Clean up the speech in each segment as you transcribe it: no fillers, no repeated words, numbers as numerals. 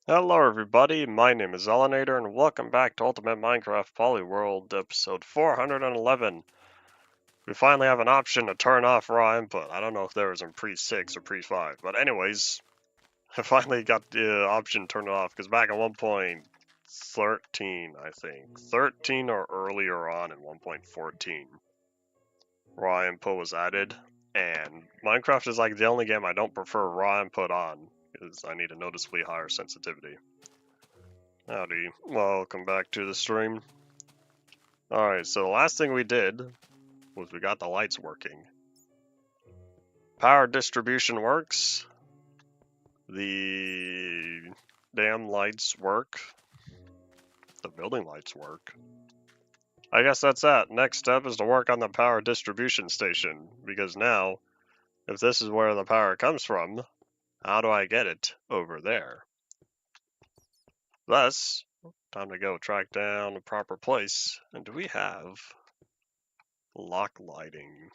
Hello everybody, my name is Elenator and welcome back to Ultimate Minecraft Polyworld episode 411. We finally have an option to turn off raw input. I don't know if there was in pre-6 or pre-5, but anyways, I finally got the option turned off because back at 1.13, I think, 13 or earlier on in 1.14, raw input was added, and Minecraft is like the only game I don't prefer raw input on because I need a noticeably higher sensitivity. Howdy, welcome back to the stream. Alright, so the last thing we did was we got the lights working. Power distribution works. The damn lights work. The building lights work. I guess that's that. Next step is to work on the power distribution station, because now, if this is where the power comes from, how do I get it over there? Thus, time to go track down the proper place. And do we have lock lighting?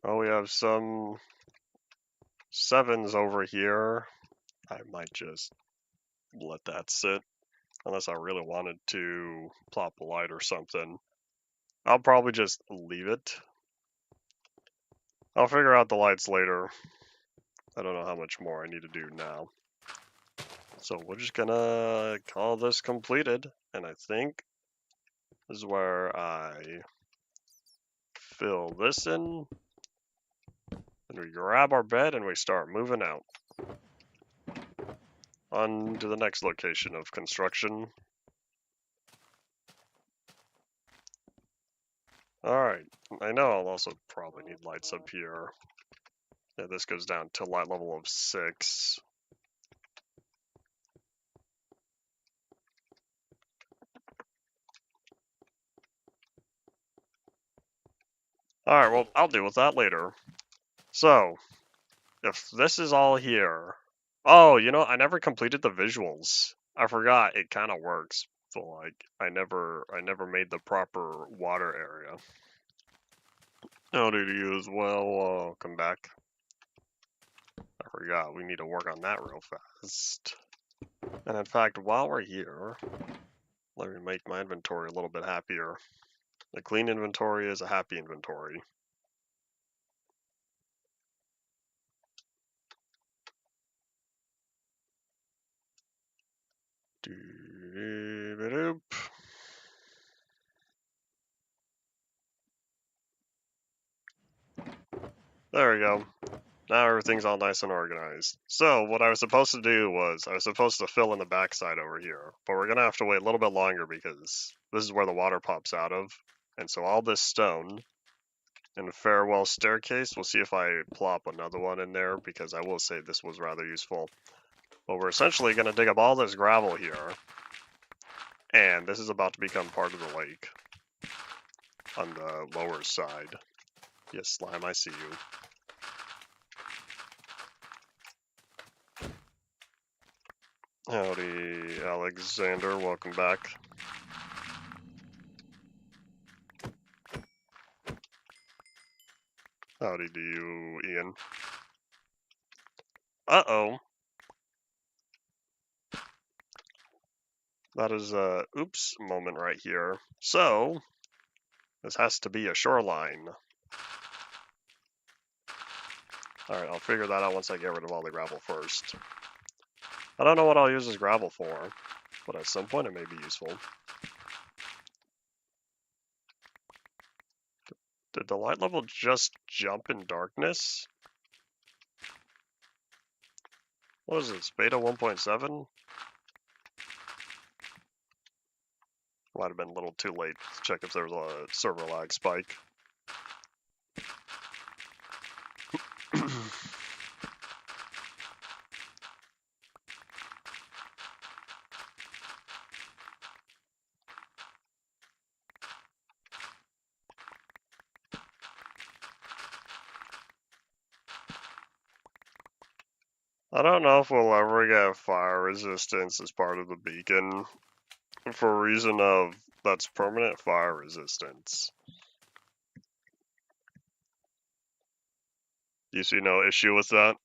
Oh, we have some 7s over here. I might just let that sit, unless I really wanted to plop a light or something. I'll probably just leave it. I'll figure out the lights later. I don't know how much more I need to do now. So we're just gonna call this completed, and I think this is where I fill this in, and we grab our bed and we start moving out. On to the next location of construction. Alright, I know I'll also probably need lights up here. Yeah, this goes down to light level of 6. Alright, well, I'll deal with that later. So, if this is all here... Oh, you know, I never completed the visuals. I forgot it kind of works, but like, I never made the proper water area. How did you as well? Come back. I forgot, we need to work on that real fast. And in fact, while we're here, let me make my inventory a little bit happier. A clean inventory is a happy inventory. Doo-doo-doo-doo. There we go. Now everything's all nice and organized. So what I was supposed to do was I was supposed to fill in the backside over here, but we're gonna have to wait a little bit longer because this is where the water pops out of. And so all this stone and farewell staircase, we'll see if I plop another one in there because I will say this was rather useful. But we're essentially gonna dig up all this gravel here, and this is about to become part of the lake on the lower side. Yes, slime, I see you. Howdy, Alexander, welcome back. Howdy to you, Ian. Uh-oh. That is a oops moment right here. So, this has to be a shoreline. Alright, I'll figure that out once I get rid of all the gravel first. I don't know what I'll use this gravel for, but at some point it may be useful. Did the light level just jump in darkness? What is this, beta 1.7? Might have been a little too late to check if there was a server lag spike. I don't know if we'll ever get fire resistance as part of the beacon for a reason of that's permanent fire resistance. You see no issue with that?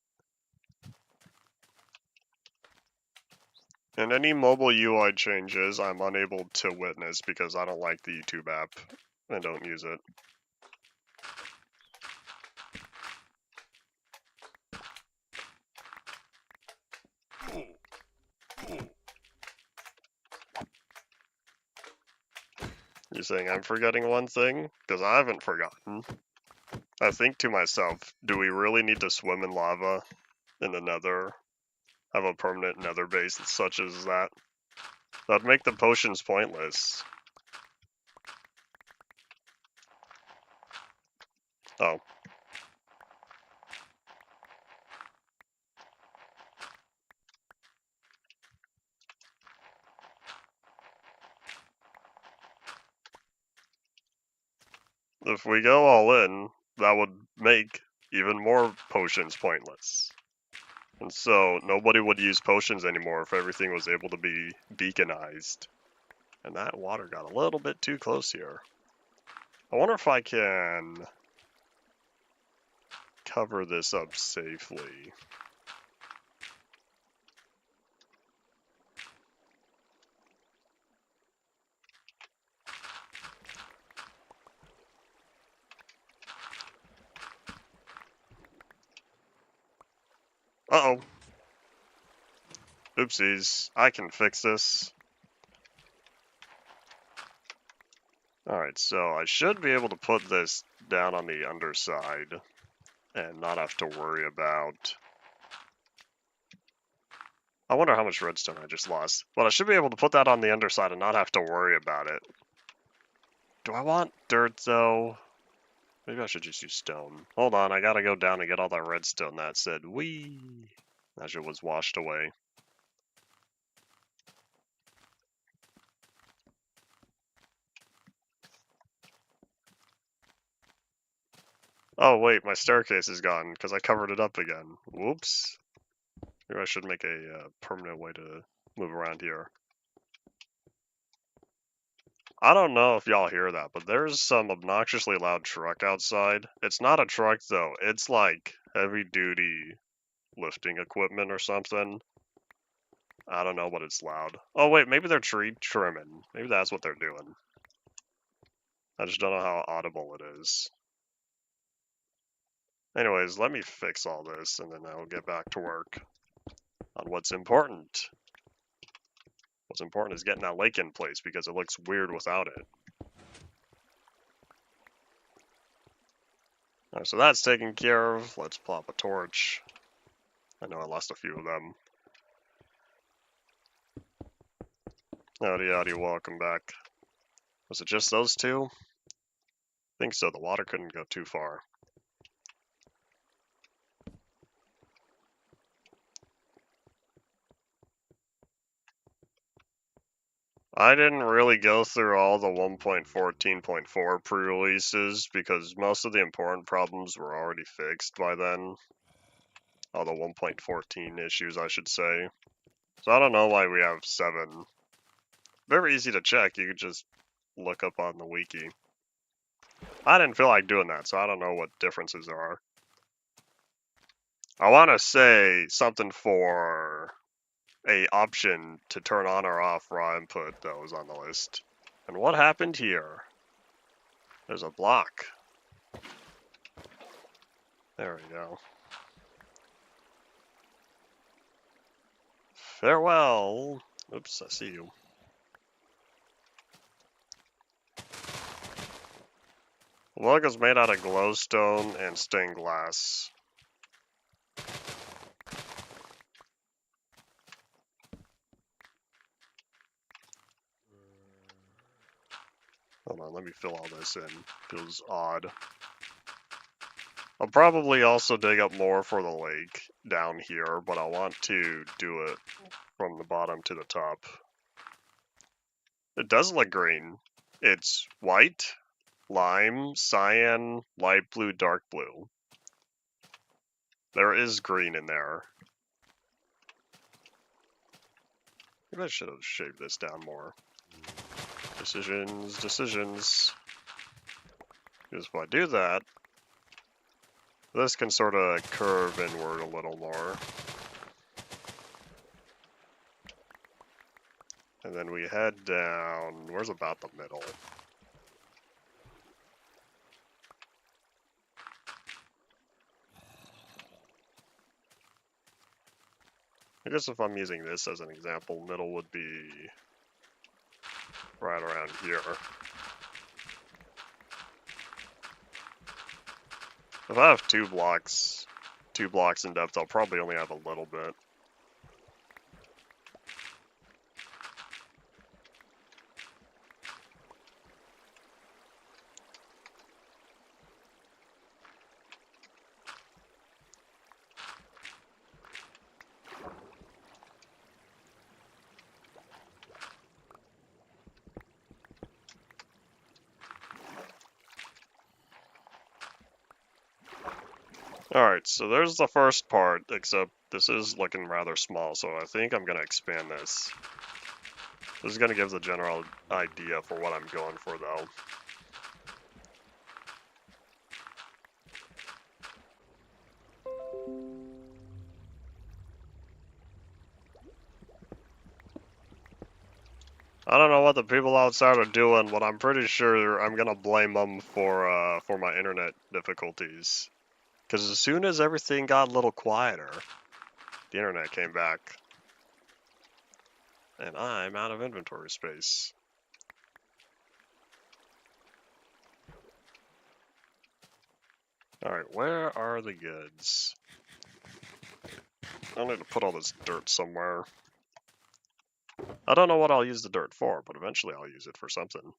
And any mobile UI changes, I'm unable to witness because I don't like the YouTube app and don't use it. You saying I'm forgetting one thing? Because I haven't forgotten. I think to myself, do we really need to swim in lava in the nether? Have a permanent nether base such as that? That'd make the potions pointless. Oh. If we go all in, that would make even more potions pointless. And so nobody would use potions anymore if everything was able to be beaconized. And that water got a little bit too close here. I wonder if I can cover this up safely. Uh-oh. Oopsies. I can fix this. Alright, so I should be able to put this down on the underside and not have to worry about... I wonder how much redstone I just lost. But I should be able to put that on the underside and not have to worry about it. Do I want dirt, though? Maybe I should just use stone. Hold on, I gotta go down and get all that redstone that said, wee! As it was washed away. Oh wait, my staircase is gone, because I covered it up again. Whoops. Maybe I should make a permanent way to move around here. I don't know if y'all hear that, but there's some obnoxiously loud truck outside. It's not a truck though, it's like heavy duty lifting equipment or something. I don't know, but it's loud. Oh wait, maybe they're tree trimming. Maybe that's what they're doing. I just don't know how audible it is. Anyways, let me fix all this and then I'll get back to work on what's important. What's important is getting that lake in place because it looks weird without it. Alright, so that's taken care of. Let's plop a torch. I know I lost a few of them. Howdy, howdy, welcome back. Was it just those two? I think so, the water couldn't go too far. I didn't really go through all the 1.14.4 pre-releases because most of the important problems were already fixed by then. All the 1.14 issues, I should say. So I don't know why we have 7. Very easy to check, you could just look up on the wiki. I didn't feel like doing that, so I don't know what differences there are. I want to say something for a option to turn on or off raw input that was on the list. And what happened here? There's a block. There we go. Farewell. Oops, I see you. The log is made out of glowstone and stained glass. Hold on, let me fill all this in. Feels odd. I'll probably also dig up more for the lake down here, but I want to do it from the bottom to the top. It does look green. It's white, lime, cyan, light blue, dark blue. There is green in there. Maybe I should have shaved this down more. Decisions, decisions. Because if I do that, this can sort of curve inward a little more. And then we head down. Where's about the middle? I guess if I'm using this as an example, middle would be right around here. If I have two blocks in depth, I'll probably only have a little bit. Alright, so there's the first part, except this is looking rather small, so I think I'm going to expand this. This is going to give the general idea for what I'm going for, though. I don't know what the people outside are doing, but I'm pretty sure I'm going to blame them for my internet difficulties. Because as soon as everything got a little quieter, the internet came back. And I'm out of inventory space. Alright, where are the goods? I need to put all this dirt somewhere. I don't know what I'll use the dirt for, but eventually I'll use it for something.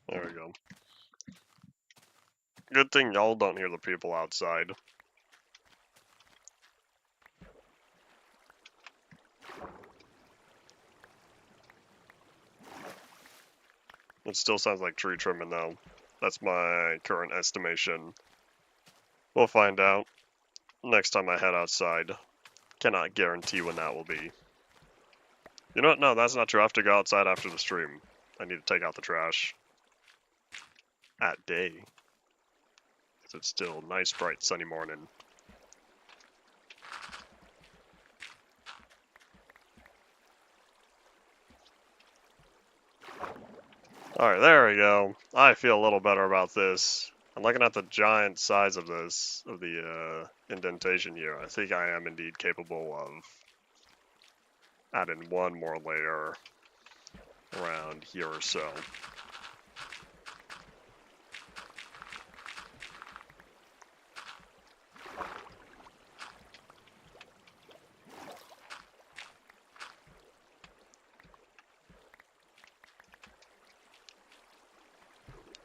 There we go. Good thing y'all don't hear the people outside. It still sounds like tree trimming though. That's my current estimation. We'll find out next time I head outside. Cannot guarantee when that will be. You know what? No, that's not true. I have to go outside after the stream. I need to take out the trash. At day. Because it's still a nice, bright, sunny morning. Alright, there we go. I feel a little better about this. I'm looking at the giant size of this, of the indentation here. I think I am indeed capable of adding one more layer around here or so.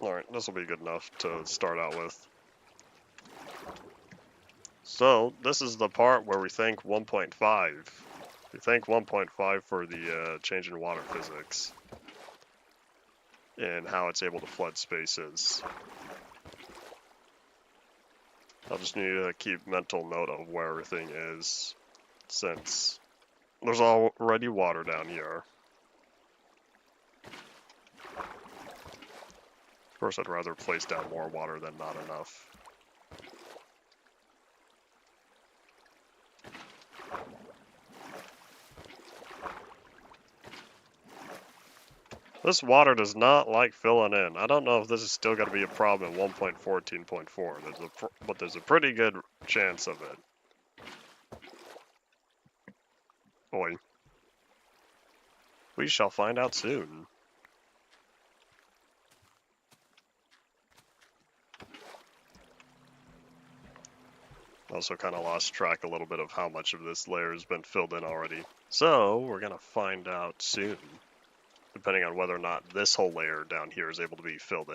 Alright, this will be good enough to start out with. So, this is the part where we think 1.5. We think 1.5 for the change in water physics. And how it's able to flood spaces. I'll just need to keep mental note of where everything is, since there's already water down here. Of course, I'd rather place down more water than not enough. This water does not like filling in. I don't know if this is still going to be a problem in 1.14.4, but there's a pretty good chance of it. Boy. We shall find out soon. Also kind of lost track a little bit of how much of this layer has been filled in already. So, we're going to find out soon. Depending on whether or not this whole layer down here is able to be filled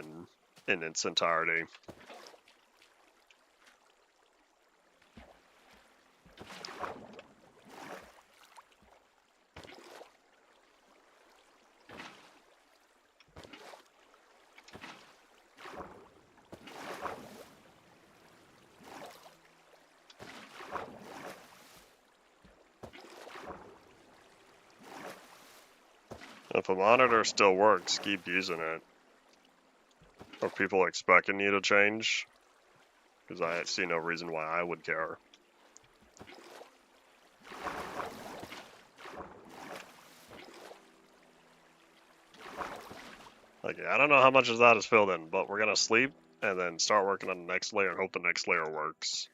in its entirety. If a monitor still works, keep using it. Are people expecting you to change? Because I see no reason why I would care. Okay, I don't know how much of that is filled in, but we're gonna sleep and then start working on the next layer and hope the next layer works.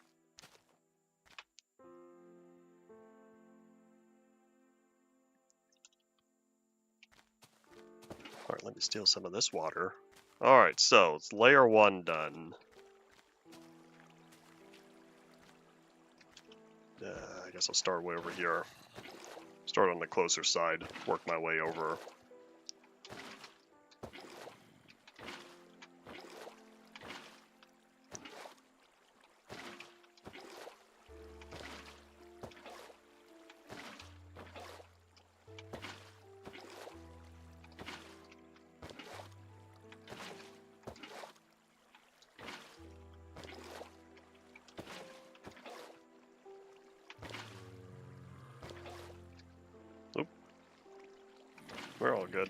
Alright, let me steal some of this water. Alright, so it's layer 1 done. I guess I'll start way over here. Start on the closer side, work my way over. Oop. We're all good.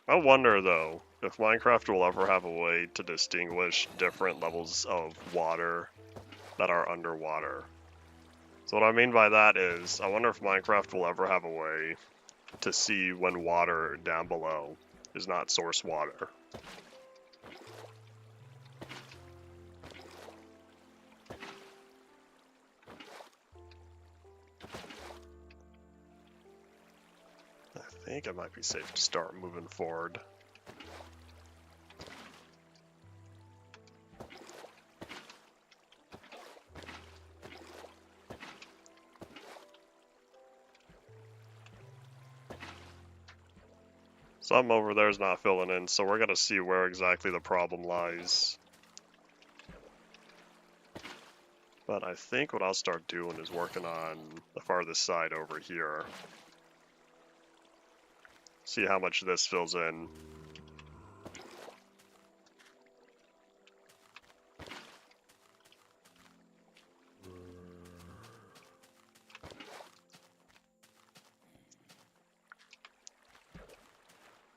I wonder, though, if Minecraft will ever have a way to distinguish different levels of water that are underwater. So what I mean by that is, I wonder if Minecraft will ever have a way to see when water down below is not source water. I think it might be safe to start moving forward. Some over there is not filling in, so we're gonna see where exactly the problem lies. But I think what I'll start doing is working on the farthest side over here. See how much this fills in.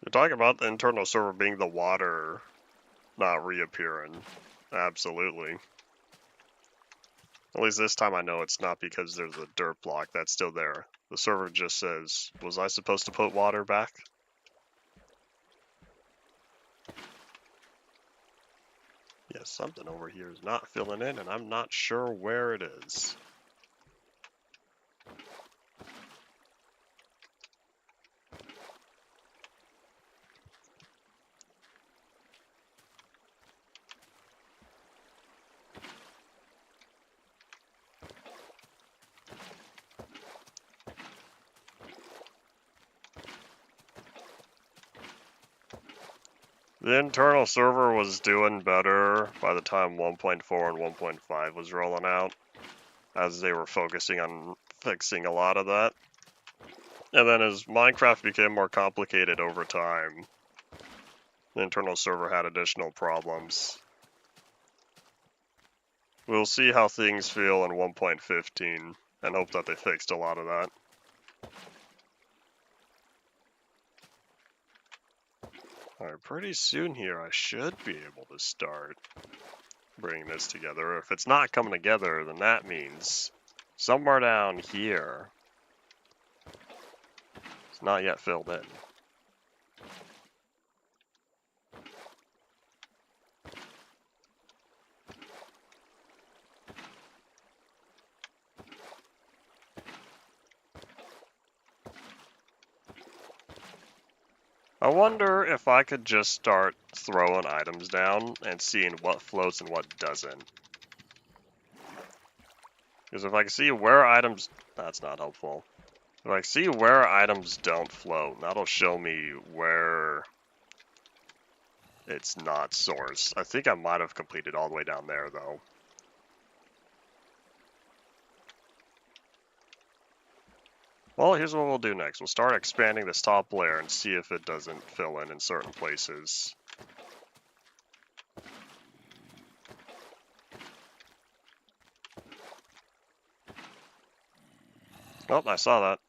You're talking about the internal server being the water not reappearing. Absolutely. At least this time I know it's not because there's a dirt block that's still there. The server just says, was I supposed to put water back? Yeah, something over here is not filling in and I'm not sure where it is. The internal server was doing better by the time 1.4 and 1.5 was rolling out, as they were focusing on fixing a lot of that. And then as Minecraft became more complicated over time, the internal server had additional problems. We'll see how things feel in 1.15 and hope that they fixed a lot of that. Alright, pretty soon here I should be able to start bringing this together. If it's not coming together, then that means somewhere down here it's not yet filled in. I wonder if I could just start throwing items down and seeing what floats and what doesn't. Because if I can see where items... That's not helpful. If I can see where items don't float, that'll show me where it's not source. I think I might have completed all the way down there, though. Well, here's what we'll do next. We'll start expanding this top layer and see if it doesn't fill in certain places. Oh, I saw that.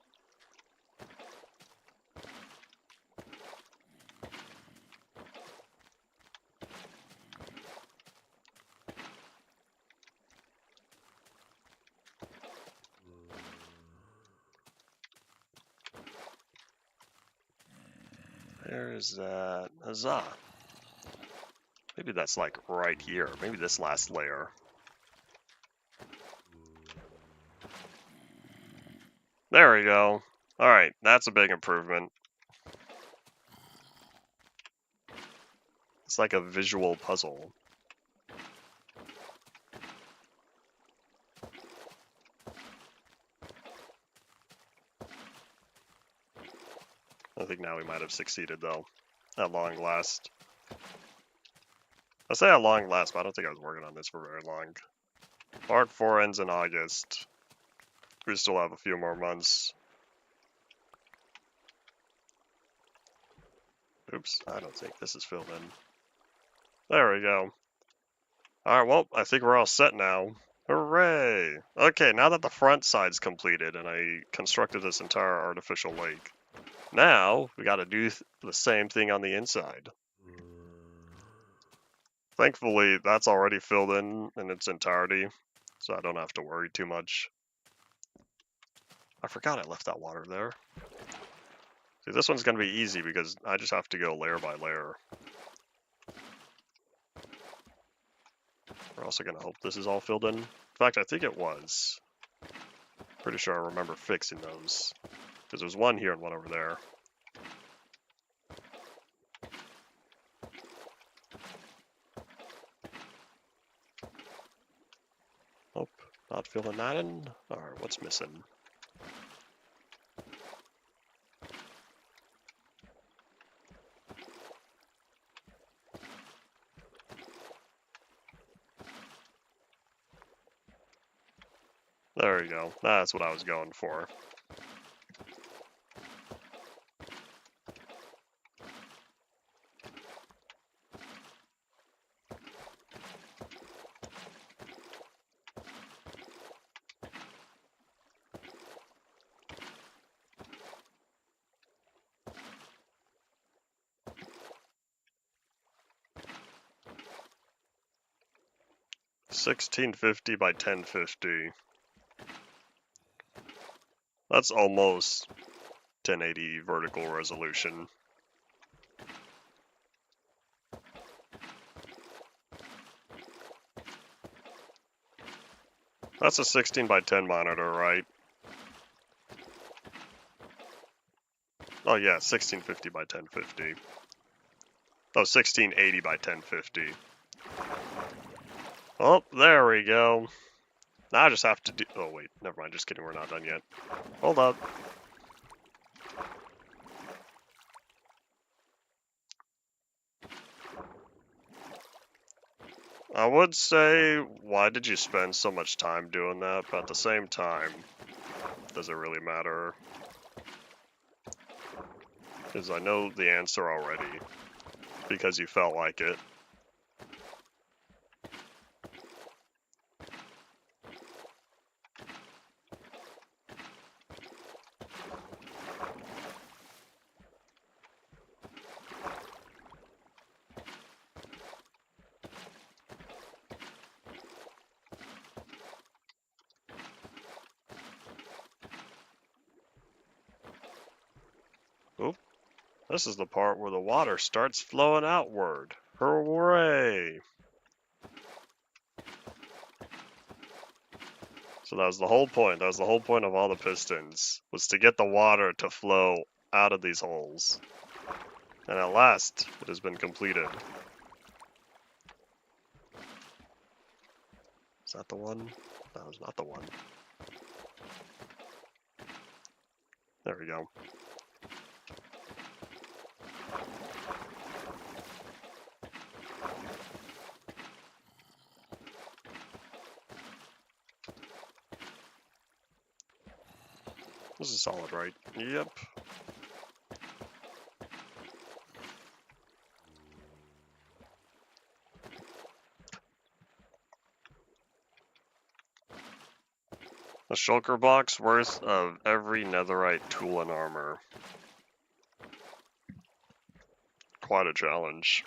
Where is that? Huzzah! Maybe that's like right here. Maybe this last layer. There we go. Alright, that's a big improvement. It's like a visual puzzle. I think now we might have succeeded though. At long last. I say at long last, but I don't think I was working on this for very long. Part 4 ends in August. We still have a few more months. Oops, I don't think this is filled in. There we go. Alright, well, I think we're all set now. Hooray! Okay, now that the front side's completed and I constructed this entire artificial lake, now we gotta do the same thing on the inside. Thankfully, that's already filled in its entirety, so I don't have to worry too much. I forgot I left that water there. See, this one's gonna be easy because I just have to go layer by layer. We're also gonna hope this is all filled in. In fact, I think it was. Pretty sure I remember fixing those. Because there's one here and one over there. Oh, not filling that in? Alright, what's missing? There you go. That's what I was going for. $1650 by $1050. That's almost 1080 vertical resolution. That's a 16 by 10 monitor, right? Oh yeah, 1650 by 1050. Oh, 1680 by 1050. Oh, there we go. Now I just have to do... Oh wait, never mind, just kidding, we're not done yet. Hold up. I would say, why did you spend so much time doing that? But at the same time, does it really matter? Because I know the answer already. Because you felt like it. Oop. This is the part where the water starts flowing outward. Hooray! So that was the whole point. That was the whole point of all the pistons, was to get the water to flow out of these holes. And at last, it has been completed. Is that the one? That was not the one. There we go. This is solid, right? Yep. A shulker box worth of every netherite tool and armor. Quite a challenge.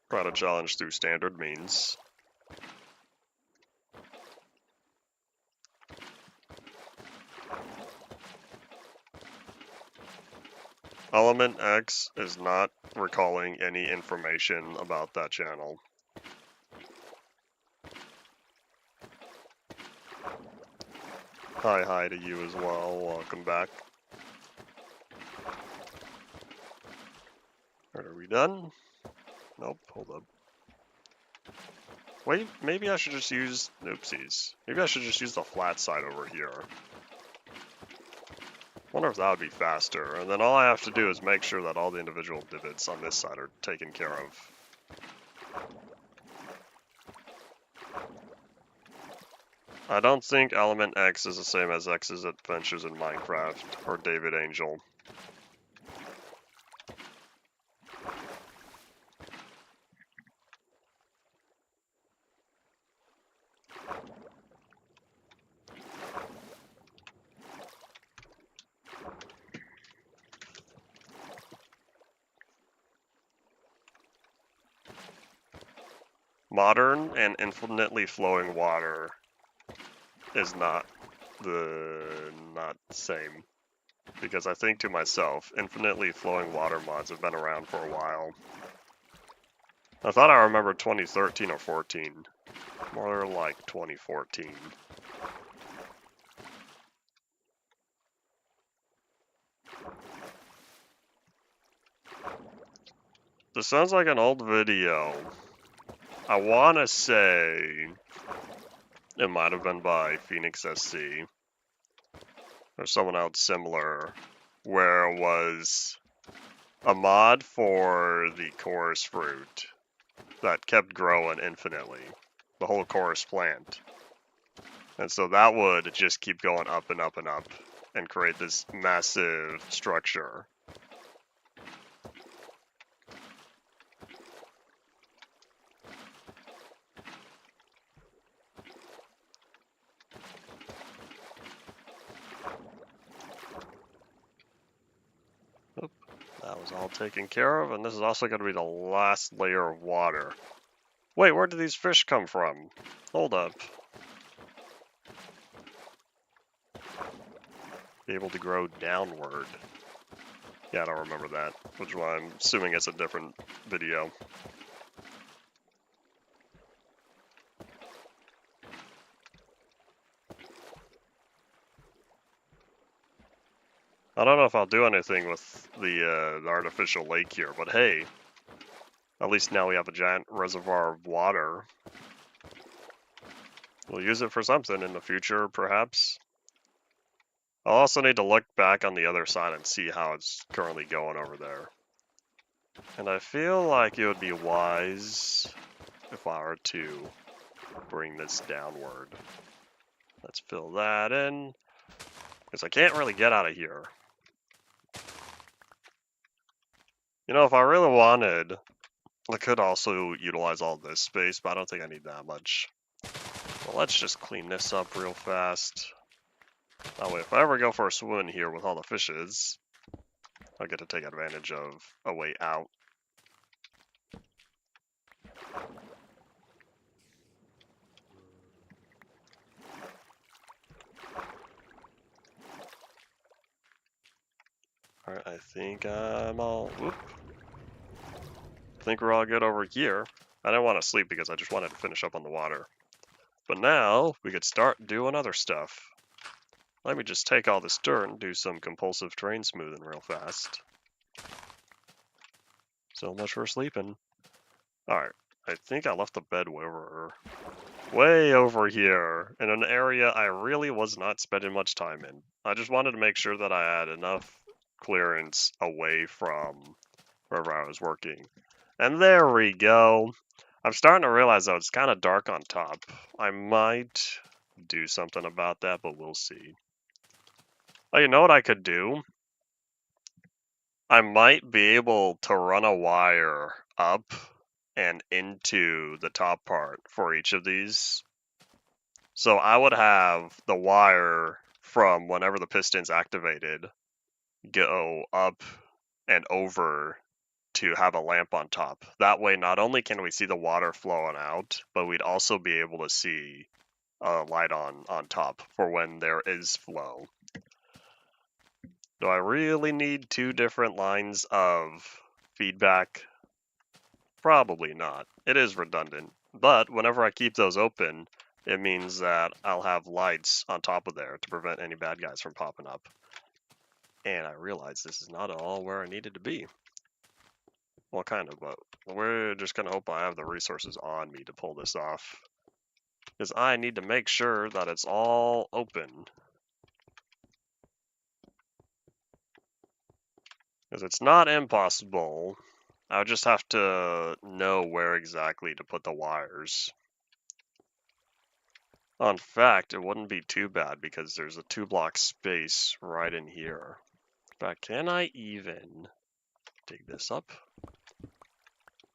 Quite a challenge through standard means. Element X is not recalling any information about that channel. Hi to you as well, welcome back. Alright, are we done? Nope, hold up. Wait, maybe I should just use, oopsies. Maybe I should just use the flat side over here. Wonder if that would be faster, and then all I have to do is make sure that all the individual divots on this side are taken care of. I don't think Element X is the same as X's Adventures in Minecraft, or David Angel. Modern and infinitely flowing water is not the same. Because I think to myself, infinitely flowing water mods have been around for a while. I thought I remembered 2013 or 14. More like 2014. This sounds like an old video. I wanna say it might have been by Phoenix SC or someone else similar, where it was a mod for the chorus fruit that kept growing infinitely, the whole chorus plant. And so that would just keep going up and up and up and create this massive structure. Oop, that was all taken care of, and this is also going to be the last layer of water. Wait, where did these fish come from? Hold up. Be able to grow downward. Yeah, I don't remember that, which is why I'm assuming it's a different video. I don't know if I'll do anything with the artificial lake here, but hey, at least now we have a giant reservoir of water. We'll use it for something in the future, perhaps. I'll also need to look back on the other side and see how it's currently going over there. And I feel like it would be wise if I were to bring this downward. Let's fill that in, because I can't really get out of here. You know, if I really wanted, I could also utilize all this space, but I don't think I need that much. Well, let's just clean this up real fast. That way, if I ever go for a swim in here with all the fishes, I'll get to take advantage of a way out. Alright, I think I'm all... Whoop. I think we're all good over here. I didn't want to sleep because I just wanted to finish up on the water. But now, we could start doing other stuff. Let me just take all this dirt and do some compulsive terrain smoothing real fast. So much for sleeping. Alright, I think I left the bed way over here, in an area I really was not spending much time in. I just wanted to make sure that I had enough clearance away from wherever I was working. And there we go. I'm starting to realize though it's kind of dark on top. I might do something about that, but we'll see. Oh, you know what I could do? I might be able to run a wire up and into the top part for each of these. So I would have the wire from whenever the piston's activated go up and over to have a lamp on top. That way, not only can we see the water flowing out, but we'd also be able to see a light on top for when there is flow. Do I really need 2 different lines of feedback? Probably not. It is redundant, but whenever I keep those open, it means that I'll have lights on top of there to prevent any bad guys from popping up. And I realize this is not all where I needed to be. Well, kind of, but we're just gonna hope I have the resources on me to pull this off. Because I need to make sure that it's all open. Because it's not impossible. I would just have to know where exactly to put the wires. In fact, it wouldn't be too bad because there's a 2-block space right in here. In fact, can I even dig this up?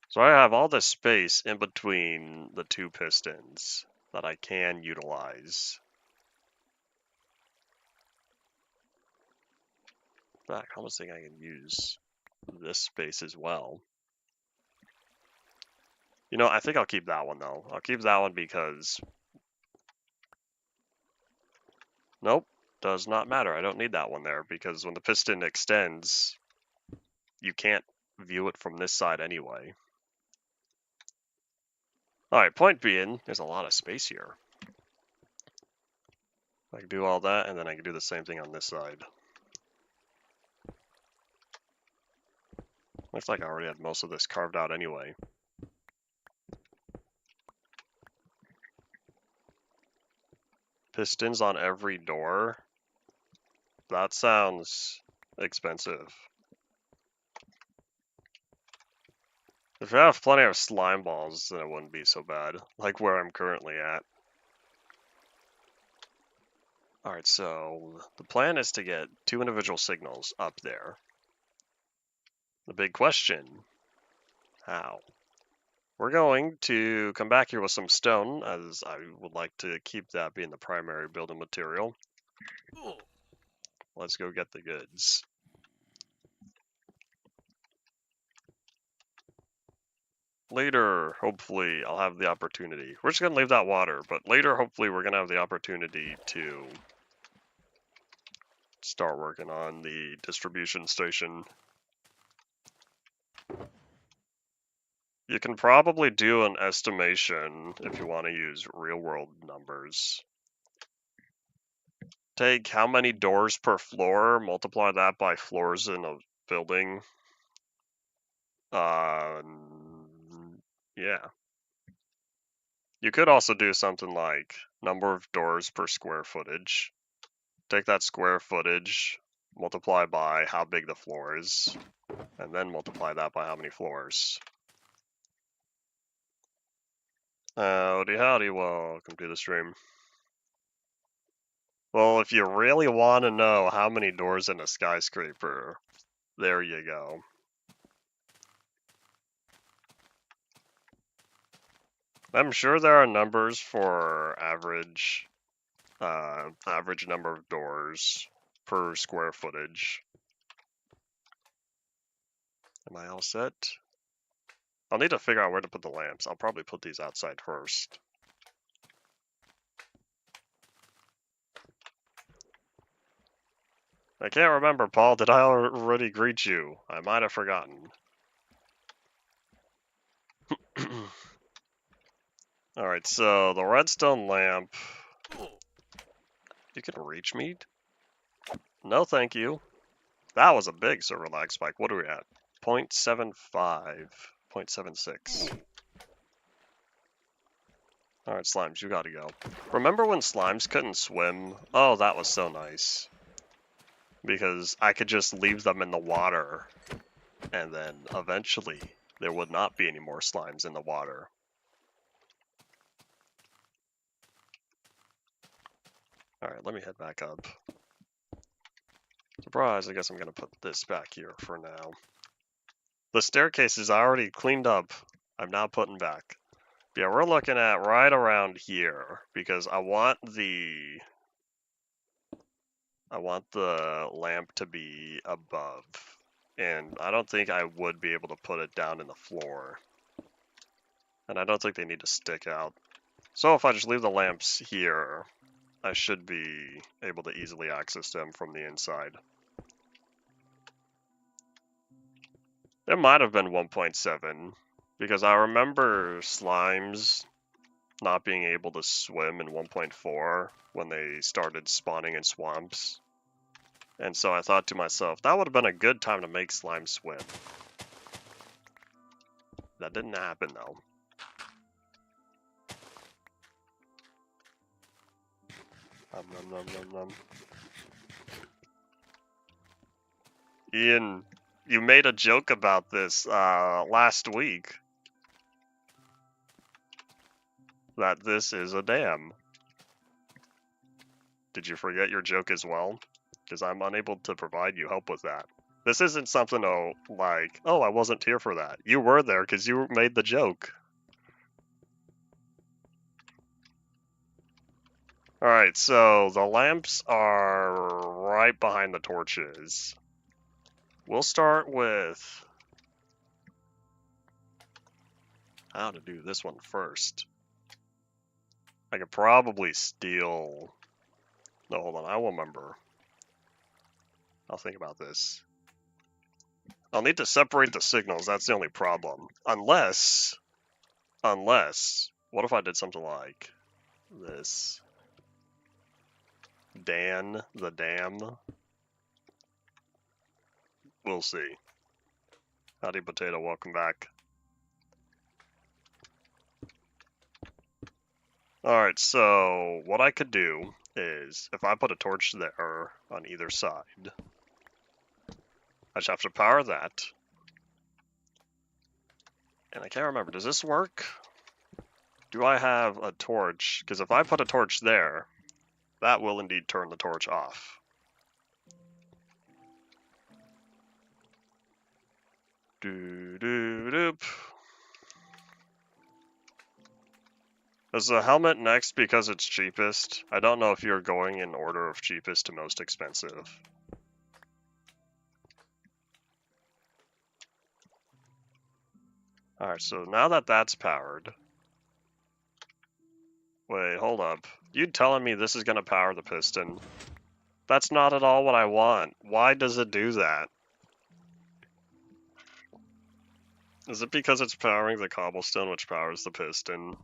So I have all this space in between the 2 pistons that I can utilize. In fact, I almost think I can use this space as well. You know, I think I'll keep that one though. I'll keep that one because... Nope, does not matter. I don't need that one there because when the piston extends, you can't view it from this side anyway. Alright, point being, there's a lot of space here. I can do all that, and then I can do the same thing on this side. Looks like I already had most of this carved out anyway. Pistons on every door? That sounds expensive. If I have plenty of slime balls, then it wouldn't be so bad, like where I'm currently at. Alright, so the plan is to get 2 individual signals up there. The big question, how? We're going to come back here with some stone, as I would like to keep that being the primary building material. Let's go get the goods. Later, hopefully, I'll have the opportunity. We're just going to leave that water, but later, hopefully, we're going to have the opportunity to start working on the distribution station. You can probably do an estimation if you want to use real-world numbers. Take how many doors per floor, multiply that by floors in a building. Yeah. You could also do something like number of doors per square footage. Take that square footage, multiply by how big the floor is, and then multiply that by how many floors. Howdy, howdy, welcome to the stream. Well, if you really want to know how many doors in a skyscraper, there you go. I'm sure there are numbers for average number of doors per square footage. Am I all set? I'll need to figure out where to put the lamps. I'll probably put these outside first. I can't remember, Paul. Did I already greet you? I might have forgotten. Alright, so the redstone lamp... You can reach me? No, thank you. That was a big server lag spike. What are we at? 0.75, 0.76. Alright, slimes, you gotta go. Remember when slimes couldn't swim? Oh, that was so nice. Because I could just leave them in the water, and then eventually there would not be any more slimes in the water. Alright, let me head back up. Surprise, I guess I'm gonna put this back here for now. The staircase is already cleaned up. I'm now putting back. Yeah, we're looking at right around here, because I want the lamp to be above. And I don't think I would be able to put it down in the floor. And I don't think they need to stick out. So if I just leave the lamps here, I should be able to easily access them from the inside. It might have been 1.7, because I remember slimes not being able to swim in 1.4 when they started spawning in swamps. And so I thought to myself, that would have been a good time to make slime swim. That didn't happen though. Nom, nom, nom, nom, nom. Ian, you made a joke about this last week. That this is a dam. Did you forget your joke as well? Because I'm unable to provide you help with that. This isn't something like, oh, I wasn't here for that. You were there because you made the joke. Alright, so the lamps are right behind the torches. We'll start with how to do this one first. I could probably steal... No, hold on, I will remember. I'll think about this. I'll need to separate the signals, that's the only problem. Unless, what if I did something like this? Dan, the dam. We'll see. Howdy Potato, welcome back. Alright, so what I could do is, if I put a torch there on either side, I just have to power that. And I can't remember, does this work? Do I have a torch? Because if I put a torch there, that will indeed turn the torch off. Doo-doo-doop. Is the helmet next because it's cheapest? I don't know if you're going in order of cheapest to most expensive. Alright, so now that that's powered... Wait, hold up. You telling me this is going to power the piston? That's not at all what I want. Why does it do that? Is it because it's powering the cobblestone which powers the piston?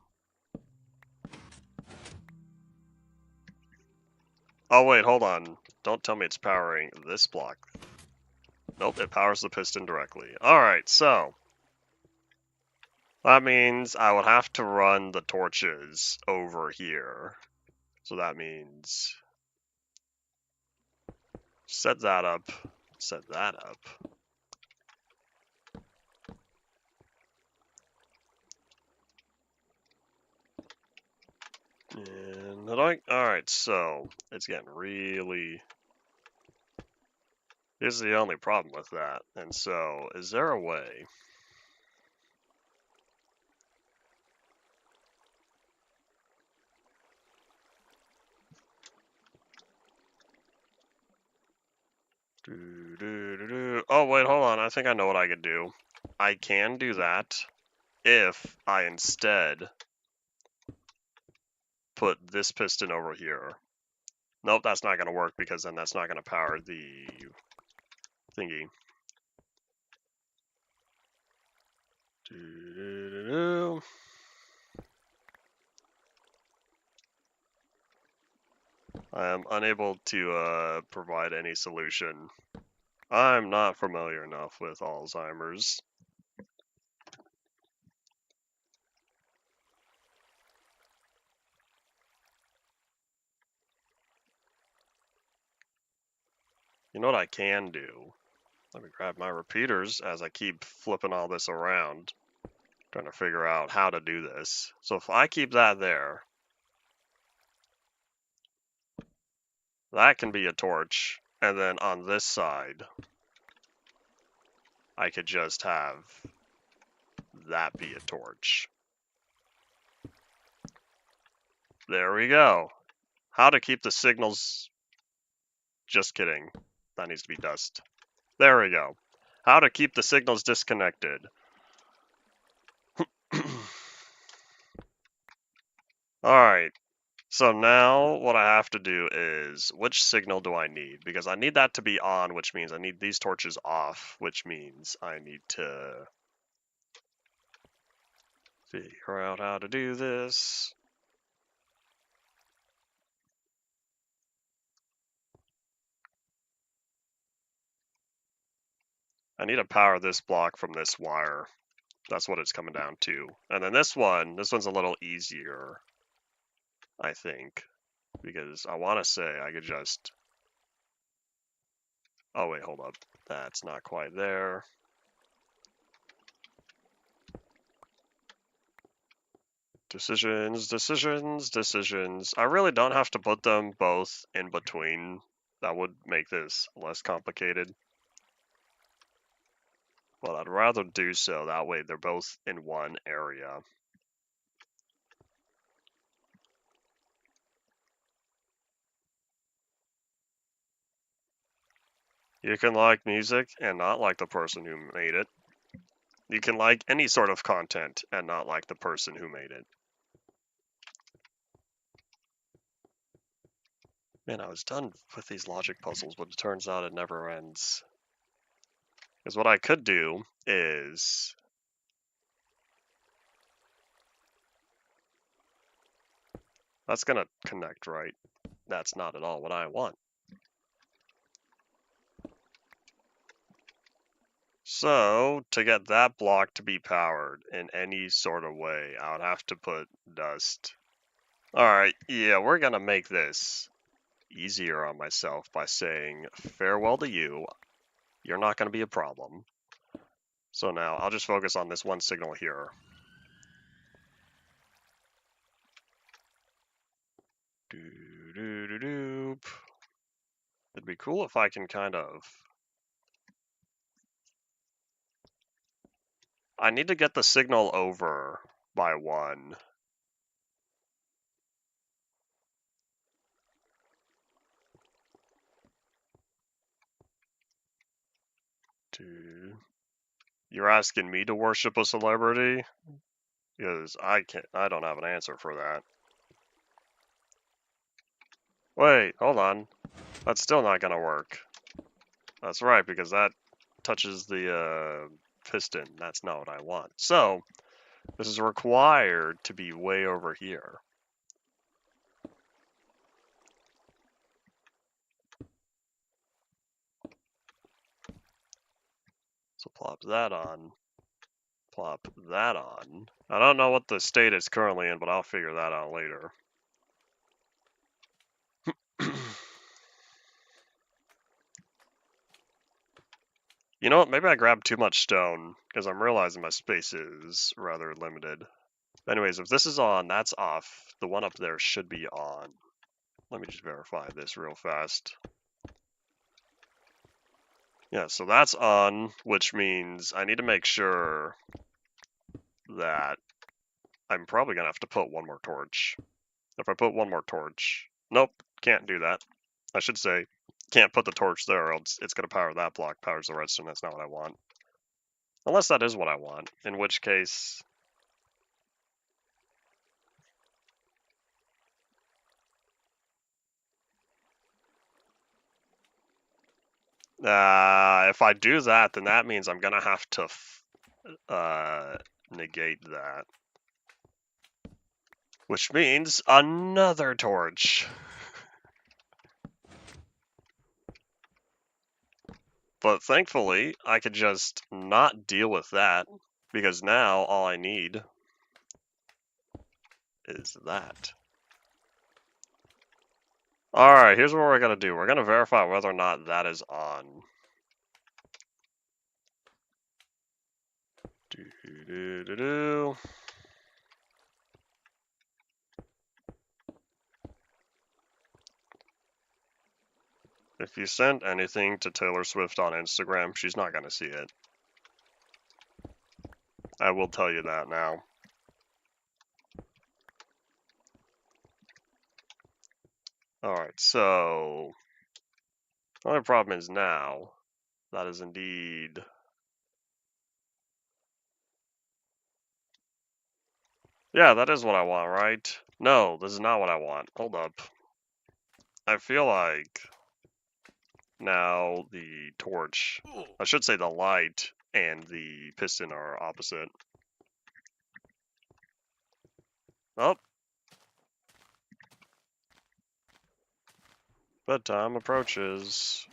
Oh wait, hold on. Don't tell me it's powering this block. Nope, it powers the piston directly. Alright, so... that means I would have to run the torches over here. So that means... set that up. Set that up. And alright, so it's getting really... Here's the only problem with that. And so, is there a way? Oh, wait, hold on. I think I know what I could do. I can do that if I instead put this piston over here. Nope, that's not going to work because then that's not going to power the thingy. I am unable to provide any solution. I'm not familiar enough with Alzheimer's. You know what I can do? Let me grab my repeaters as I keep flipping all this around, trying to figure out how to do this. So if I keep that there, that can be a torch, and then on this side, I could just have that be a torch. There we go. How to keep the signals... Just kidding. That needs to be dust. There we go. How to keep the signals disconnected. Alright. So now what I have to do is, which signal do I need? Because I need that to be on, which means I need these torches off, which means I need to figure out how to do this. I need to power this block from this wire. That's what it's coming down to. And then this one's a little easier, I think, because I want to say I could just, oh wait, hold up. That's not quite there. Decisions, decisions, decisions. I really don't have to put them both in between. That would make this less complicated. But I'd rather do so, that way they're both in one area. You can like music and not like the person who made it. You can like any sort of content and not like the person who made it. Man, I was done with these logic puzzles, but it turns out it never ends. Because what I could do is... That's gonna connect, right? That's not at all what I want. So, to get that block to be powered in any sort of way, I would have to put dust. Alright, yeah, we're gonna make this easier on myself by saying, farewell to you, you're not gonna be a problem. So now, I'll just focus on this one signal here. Doo-doo-doo-doop. It'd be cool if I can kind of... I need to get the signal over by one. You're asking me to worship a celebrity? Because I don't have an answer for that. Wait, hold on. That's still not gonna work. That's right, because that touches the piston. That's not what I want. So, this is required to be way over here. So plop that on. Plop that on. I don't know what the state it's currently in, but I'll figure that out later. You know what, maybe I grabbed too much stone, because I'm realizing my space is rather limited. Anyways, if this is on, that's off. The one up there should be on. Let me just verify this real fast. Yeah, so that's on, which means I need to make sure that I'm probably going to have to put one more torch. If I put one more torch... Nope, can't do that. I should say, can't put the torch there, or else it's going to power that block, powers the redstone. That's not what I want. Unless that is what I want, in which case... if I do that, then that means I'm going to have to negate that. Which means another torch. But thankfully, I could just not deal with that, because now all I need is that. Alright, here's what we're going to do. We're going to verify whether or not that is on. Do-do-do-do. If you send anything to Taylor Swift on Instagram, she's not going to see it. I will tell you that now. Alright, so... the only problem is now, that is indeed... yeah, that is what I want, right? No, this is not what I want. Hold up. I feel like now the torch, I should say the light and the piston are opposite. Oh. Bedtime approaches.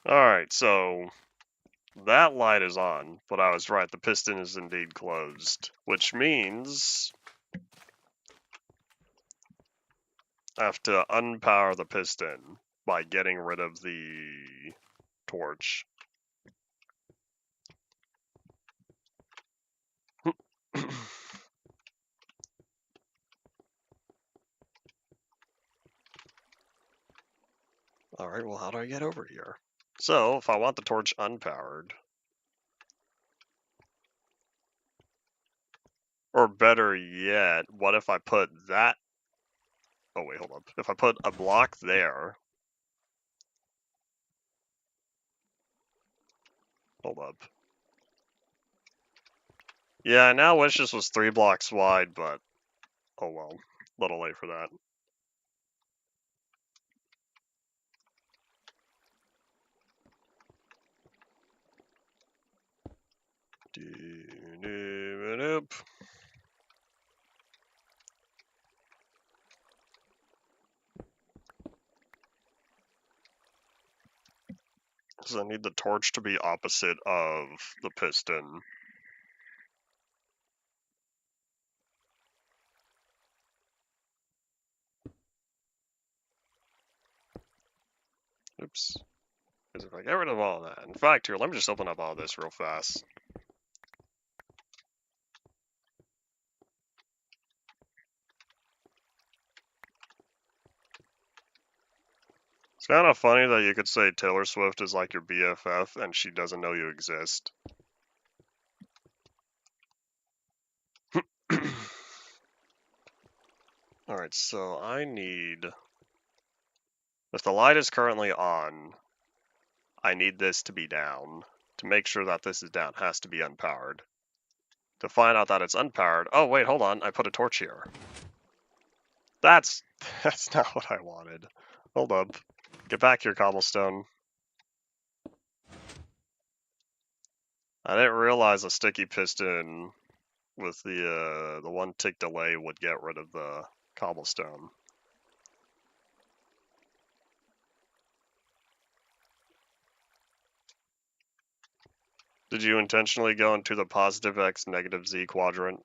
Alright, so that light is on, but I was right, the piston is indeed closed, which means I have to unpower the piston by getting rid of the torch. Alright, well, how do I get over here? So, if I want the torch unpowered, or better yet, what if I put that... Oh, wait, hold up. If I put a block there... Hold up. Yeah, I now wish this was 3 blocks wide, but... Oh well. A little late for that. Doop. So I need the torch to be opposite of the piston. Oops. Because if I get rid of all that... In fact, here, let me just open up all this real fast. It's kind of funny that you could say Taylor Swift is like your BFF and she doesn't know you exist. Alright, so I need... If the light is currently on, I need this to be down. To make sure that this is down, it has to be unpowered. To find out that it's unpowered... Oh, wait, hold on. I put a torch here. That's not what I wanted. Hold up. Get back here, cobblestone. I didn't realize a sticky piston with the 1 tick delay would get rid of the cobblestone. Did you intentionally go into the positive x negative z quadrant?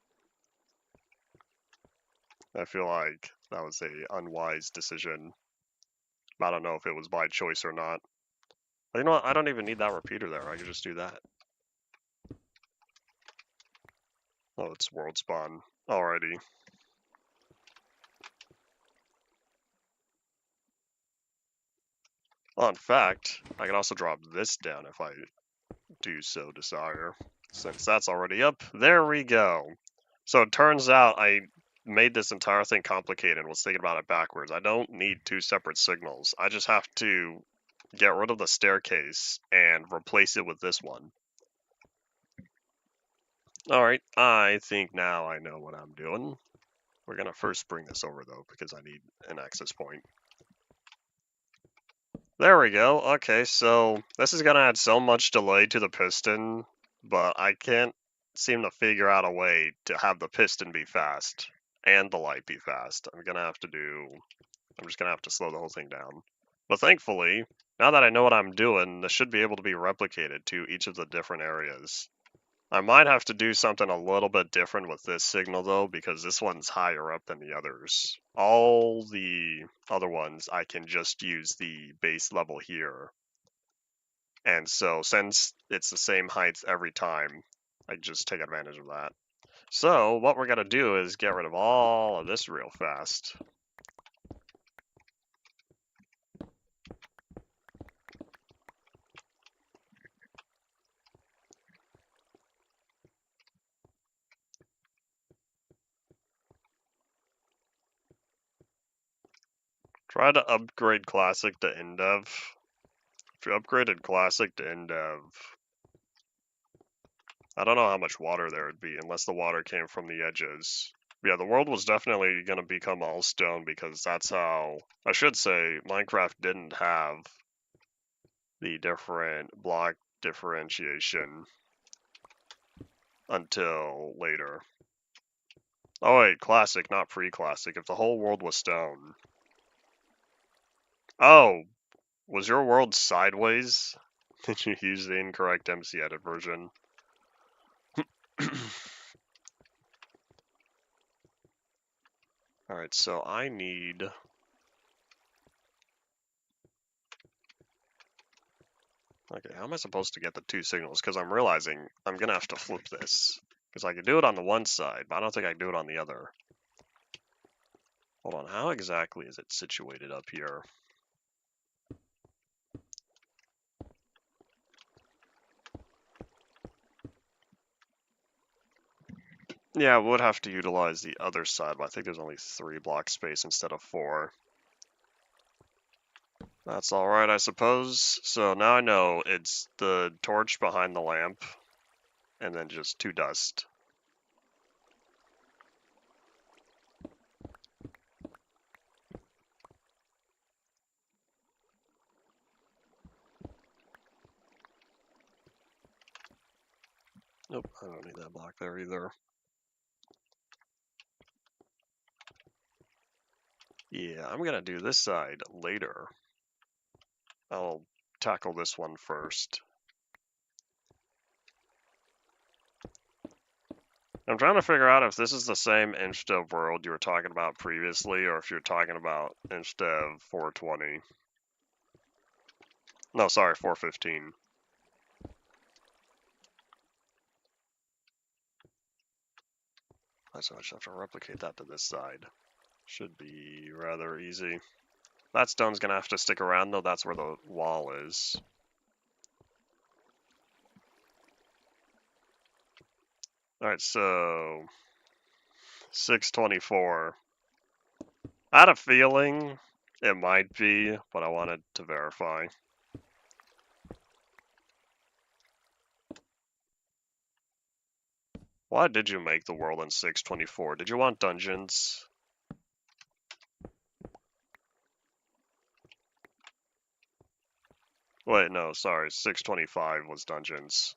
I feel like that was a unwise decision. I don't know if it was by choice or not. But you know what? I don't even need that repeater there. I could just do that. Oh, it's world spawn. Alrighty. Well, in fact, I can also drop this down if I do so desire. Since that's already up, there we go. So it turns out I made this entire thing complicated and was thinking about it backwards. I don't need 2 separate signals. I just have to get rid of the staircase and replace it with this one. Alright, I think now I know what I'm doing. We're gonna first bring this over though, because I need an access point. There we go. Okay, so this is gonna add so much delay to the piston, but I can't seem to figure out a way to have the piston be fast and the light be fast. I'm just gonna have to slow the whole thing down. But thankfully, now that I know what I'm doing, this should be able to be replicated to each of the different areas. I might have to do something a little bit different with this signal though, because this one's higher up than the others. All the other ones, I can just use the base level here. And so since it's the same height every time, I just take advantage of that. So what we're gonna do is get rid of all of this real fast. Try to upgrade Classic to InDev. If you upgraded Classic to InDev, I don't know how much water there would be unless the water came from the edges. Yeah, the world was definitely going to become all stone because that's how, I should say, Minecraft didn't have the different block differentiation until later. Oh wait, classic, not pre-classic. If the whole world was stone. Oh, was your world sideways? Did you use the incorrect MC edit version? Alright, so I need... Okay, how am I supposed to get the two signals? Because I'm realizing I'm going to have to flip this. Because I could do it on the one side, but I don't think I can do it on the other. Hold on, how exactly is it situated up here? Yeah, we'll have to utilize the other side, but I think there's only 3 block space instead of 4. That's alright, I suppose. So now I know it's the torch behind the lamp, and then just 2 dust. Nope, I don't need that block there either. Yeah, I'm gonna do this side later. I'll tackle this one first. I'm trying to figure out if this is the same InchDev world you were talking about previously, or if you're talking about InchDev 420. No, sorry, 415. So I just have to replicate that to this side. Should be rather easy. That stone's gonna have to stick around though, that's where the wall is. Alright, so 624. I had a feeling it might be, but I wanted to verify. Why did you make the world in 624? Did you want dungeons? Wait, no, sorry, 625 was dungeons.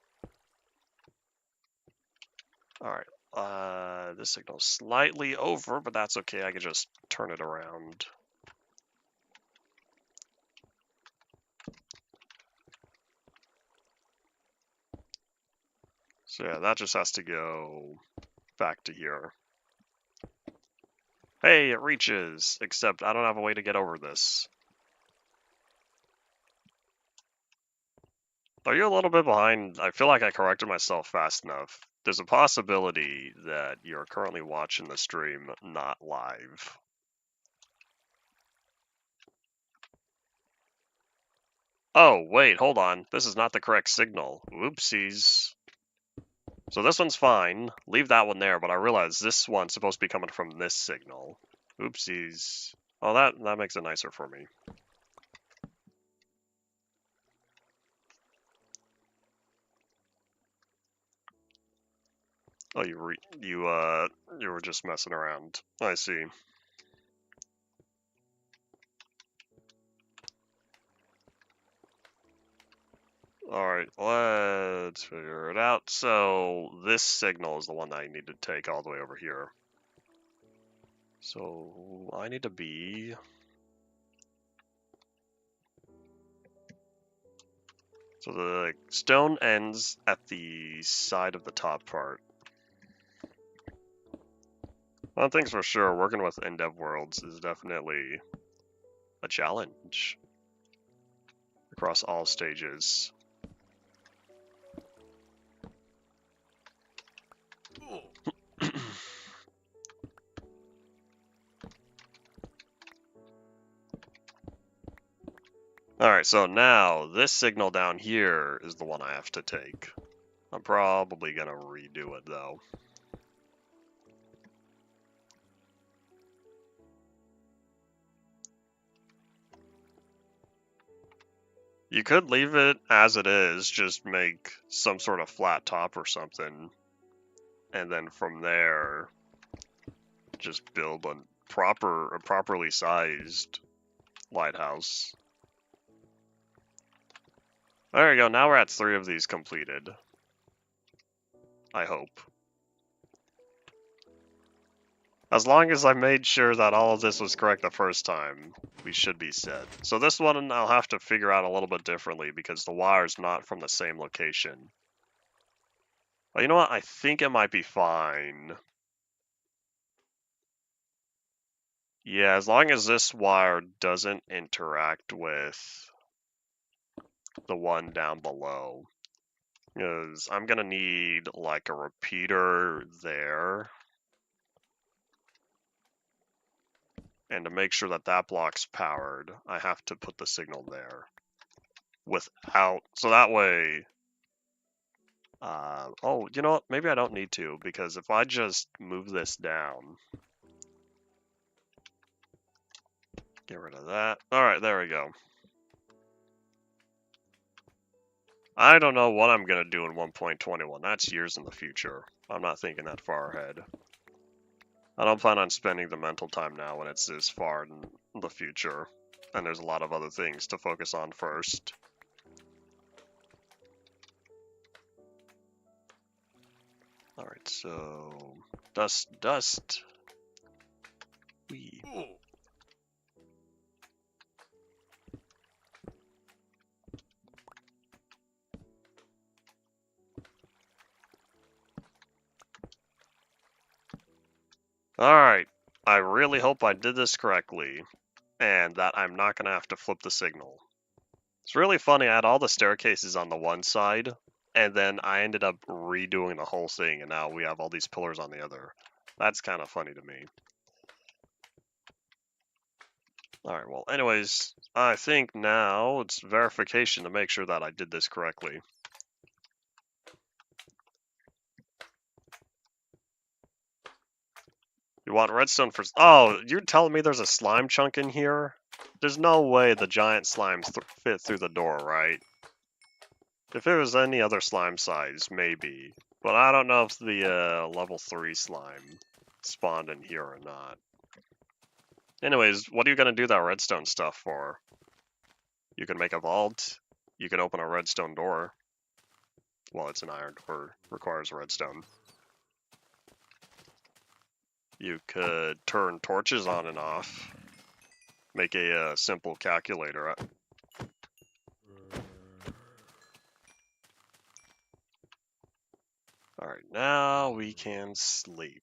Alright, this signal's slightly over, but that's okay, I can just turn it around. So yeah, that just has to go back to here. Hey, it reaches! Except I don't have a way to get over this. Are you a little bit behind? I feel like I corrected myself fast enough. There's a possibility that you're currently watching the stream not live. Oh, wait, hold on. This is not the correct signal. Oopsies. So this one's fine. Leave that one there, but I realize this one's supposed to be coming from this signal. Oopsies. Oh, that makes it nicer for me. Oh, you were just messing around. I see. Alright, let's figure it out. So, this signal is the one that I need to take all the way over here. So, I need to be... So the stone ends at the side of the top part. One thing's for sure, working with in-dev worlds is definitely a challenge across all stages. Alright, so now this signal down here is the one I have to take. I'm probably gonna redo it though. You could leave it as it is, just make some sort of flat top or something, and then from there, just build a properly sized lighthouse. There you go, now we're at 3 of these completed. I hope. As long as I made sure that all of this was correct the first time, we should be set. So this one I'll have to figure out a little bit differently because the wire's not from the same location. But you know what? I think it might be fine. Yeah, as long as this wire doesn't interact with the one down below. Because I'm gonna need like a repeater there. And to make sure that that block's powered, I have to put the signal there. Without, so that way, oh, you know what? Maybe I don't need to, because if I just move this down, get rid of that. All right, there we go. I don't know what I'm going to do in 1.21. That's years in the future. I'm not thinking that far ahead. I don't plan on spending the mental time now when it's this far in the future. And there's a lot of other things to focus on first. Alright, so... Dust. Wee. Alright, I really hope I did this correctly, and that I'm not going to have to flip the signal. It's really funny, I had all the staircases on the one side, and then I ended up redoing the whole thing, and now we have all these pillars on the other. That's kind of funny to me. Alright, well, anyways, I think now it's verification to make sure that I did this correctly. You want redstone for... Oh, you're telling me there's a slime chunk in here? There's no way the giant slimes fit through the door, right? If it was any other slime size, maybe. But I don't know if the level 3 slime spawned in here or not. Anyways, what are you going to do that redstone stuff for? You can make a vault. You can open a redstone door. Well, it's an iron door. Requires redstone. You could turn torches on and off. Make a simple calculator. Alright, now we can sleep.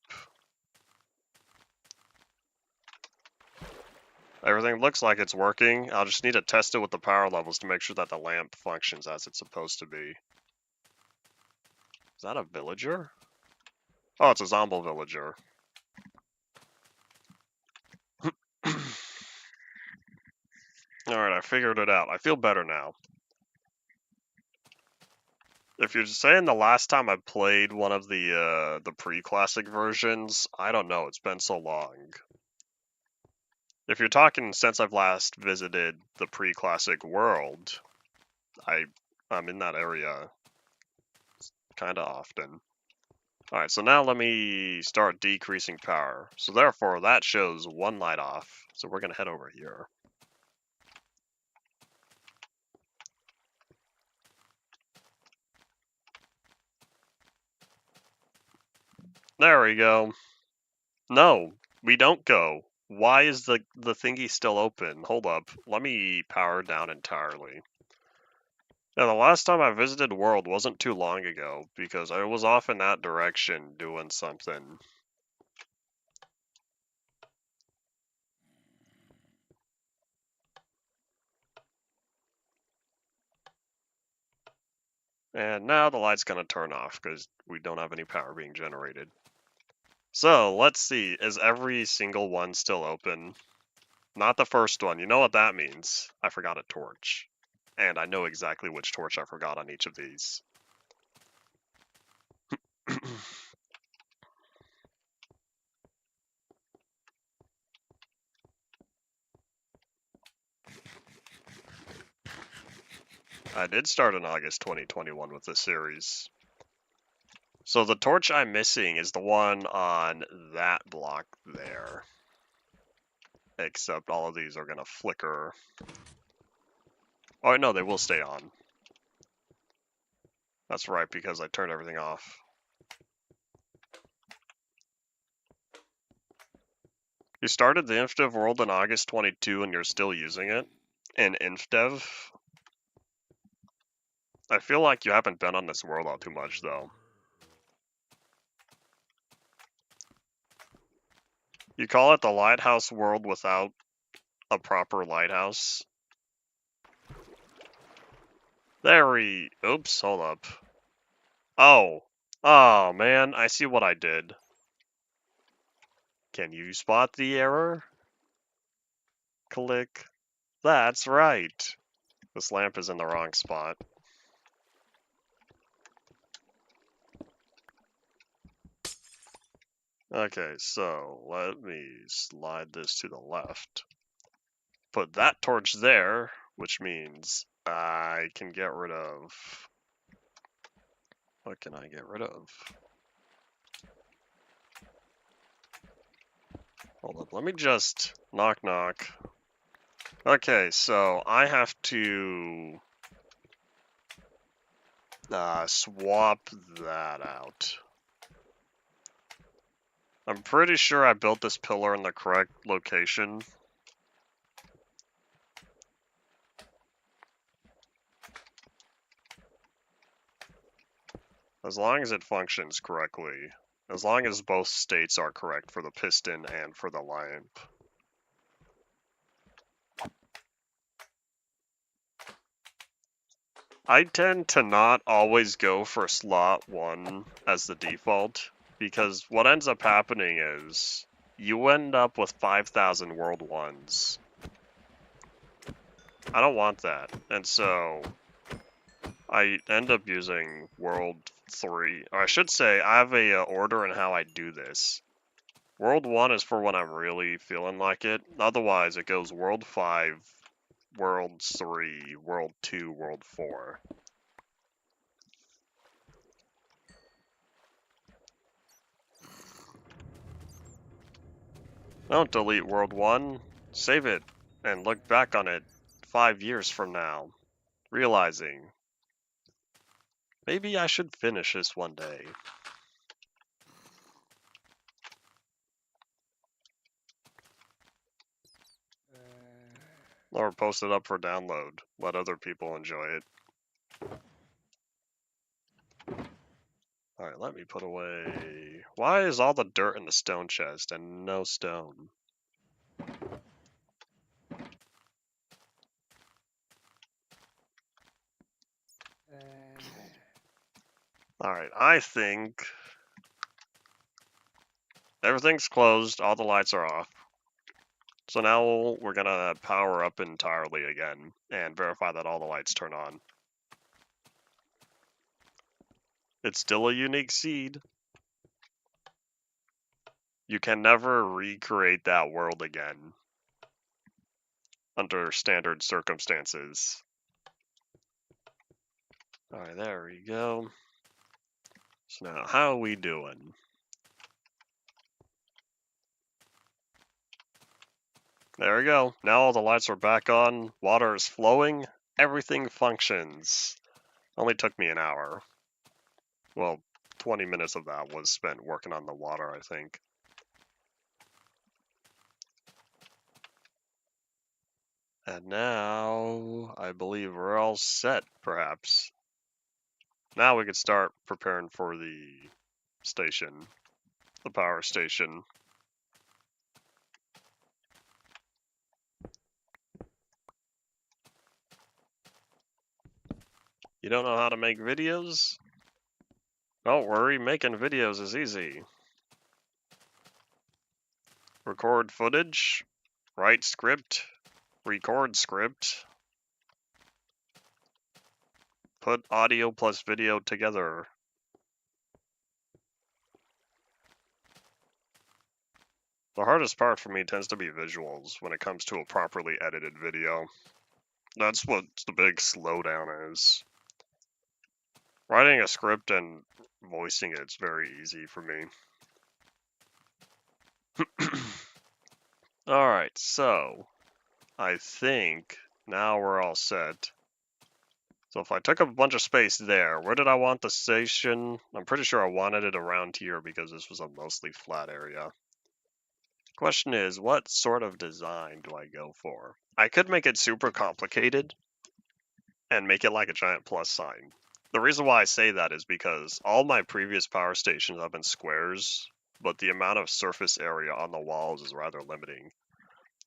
Everything looks like it's working. I'll just need to test it with the power levels to make sure that the lamp functions as it's supposed to be. Is that a villager? Oh, it's a zombie villager. Alright, I figured it out. I feel better now. If you're saying the last time I played one of the pre-classic versions, I don't know, it's been so long. If you're talking since I've last visited the pre-classic world, I'm in that area kind of often. Alright, so now let me start decreasing power. So therefore, that shows one light off. So we're going to head over here. There we go. No, we don't go. Why is the thingy still open? Hold up. Let me power down entirely. Yeah, the last time I visited World wasn't too long ago, because I was off in that direction doing something. And now the light's gonna turn off, because we don't have any power being generated. So, let's see, is every single one still open? Not the first one, you know what that means. I forgot a torch. And I know exactly which torch I forgot on each of these. I did start in August 2021 with this series. So the torch I'm missing is the one on that block there. Except all of these are gonna flicker. Oh no, they will stay on. That's right, because I turned everything off. You started the InfDev world in August 22 and you're still using it in InfDev? I feel like you haven't been on this world all too much, though. You call it the Lighthouse world without a proper lighthouse? Oops, hold up. Oh. Oh, man, I see what I did. Can you spot the error? Click. That's right. This lamp is in the wrong spot. Okay, so let me slide this to the left. Put that torch there, which means I can get rid of... What can I get rid of? Hold up, let me just knock knock. Okay, so I have to swap that out. I'm pretty sure I built this pillar in the correct location. As long as it functions correctly. As long as both states are correct for the piston and for the lamp. I tend to not always go for slot 1 as the default, because what ends up happening is you end up with 5,000 World 1s. I don't want that, and so I end up using World 3, or I should say I have a order in how I do this. World 1 is for when I'm really feeling like it, otherwise it goes World 5, World 3, World 2, World 4. Don't delete World 1, save it, and look back on it 5 years from now, realizing, maybe I should finish this one day. Or post it up for download, let other people enjoy it. Alright, let me put away... Why is all the dirt in the stone chest and no stone? Alright, I think... Everything's closed, all the lights are off. So now we're gonna power up entirely again, and verify that all the lights turn on. It's still a unique seed. You can never recreate that world again under standard circumstances. Alright, there we go. So now, how are we doing? There we go. Now all the lights are back on, water is flowing, everything functions. Only took me an hour. Well, 20 minutes of that was spent working on the water, I think. And now, I believe we're all set, perhaps. Now we could start preparing for the station, the power station. You don't know how to make videos? Don't worry, making videos is easy. Record footage, write script, record script, put audio plus video together. The hardest part for me tends to be visuals when it comes to a properly edited video. That's what the big slowdown is. Writing a script and voicing it's very easy for me. Alright, so I think now we're all set. So if I took up a bunch of space there, where did I want the station? I'm pretty sure I wanted it around here because this was a mostly flat area. Question is, what sort of design do I go for? I could make it super complicated and make it like a giant plus sign. The reason why I say that is because all my previous power stations have been squares, but the amount of surface area on the walls is rather limiting.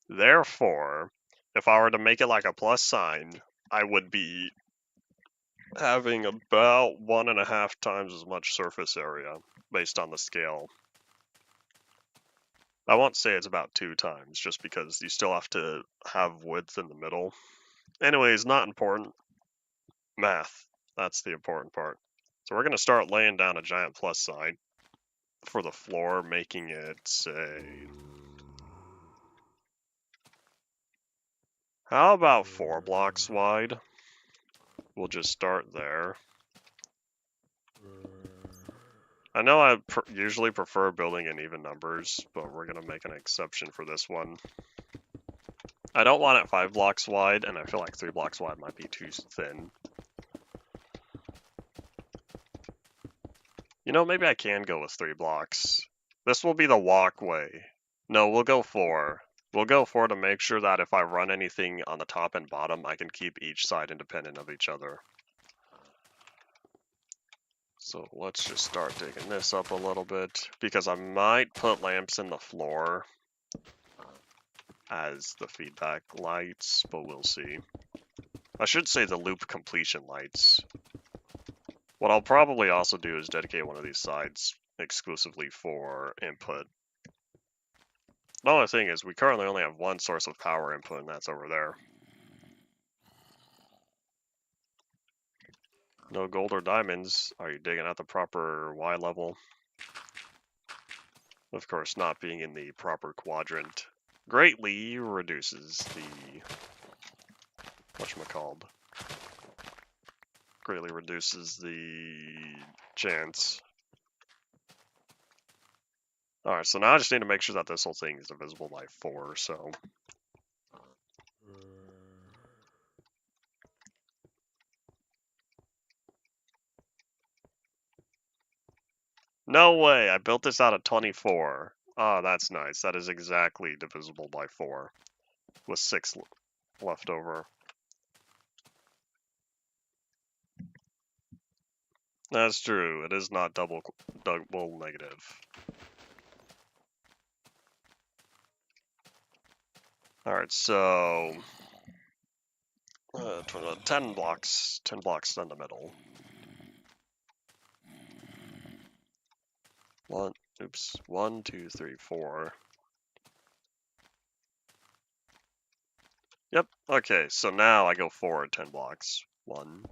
Therefore, if I were to make it like a plus sign, I would be having about 1.5 times as much surface area based on the scale. I won't say it's about 2 times, just because you still have to have width in the middle. Anyways, not important. Math. That's the important part. So we're going to start laying down a giant plus sign for the floor, making it, say... How about 4 blocks wide? We'll just start there. I know I usually prefer building in even numbers, but we're going to make an exception for this one. I don't want it 5 blocks wide, and I feel like 3 blocks wide might be too thin. You know, maybe I can go with 3 blocks. This will be the walkway. No, we'll go 4. We'll go 4 to make sure that if I run anything on the top and bottom, I can keep each side independent of each other. So let's just start digging this up a little bit, because I might put lamps in the floor as the feedback lights, but we'll see. I should say the loop completion lights. What I'll probably also do is dedicate one of these sides exclusively for input. The only thing is we currently only have one source of power input, and that's over there. No gold or diamonds. Are you digging at the proper Y level? Of course, not being in the proper quadrant greatly reduces the... whatchamacalled? Greatly reduces the chance. Alright, so now I just need to make sure that this whole thing is divisible by 4, so... No way! I built this out of 24. Oh, that's nice. That is exactly divisible by 4. With 6 left over. That's true. It is not double negative. Alright, so... 10 blocks. 10 blocks in the middle. 1, 2, 3, 4. Yep, okay, so now I go forward 10 blocks. 1.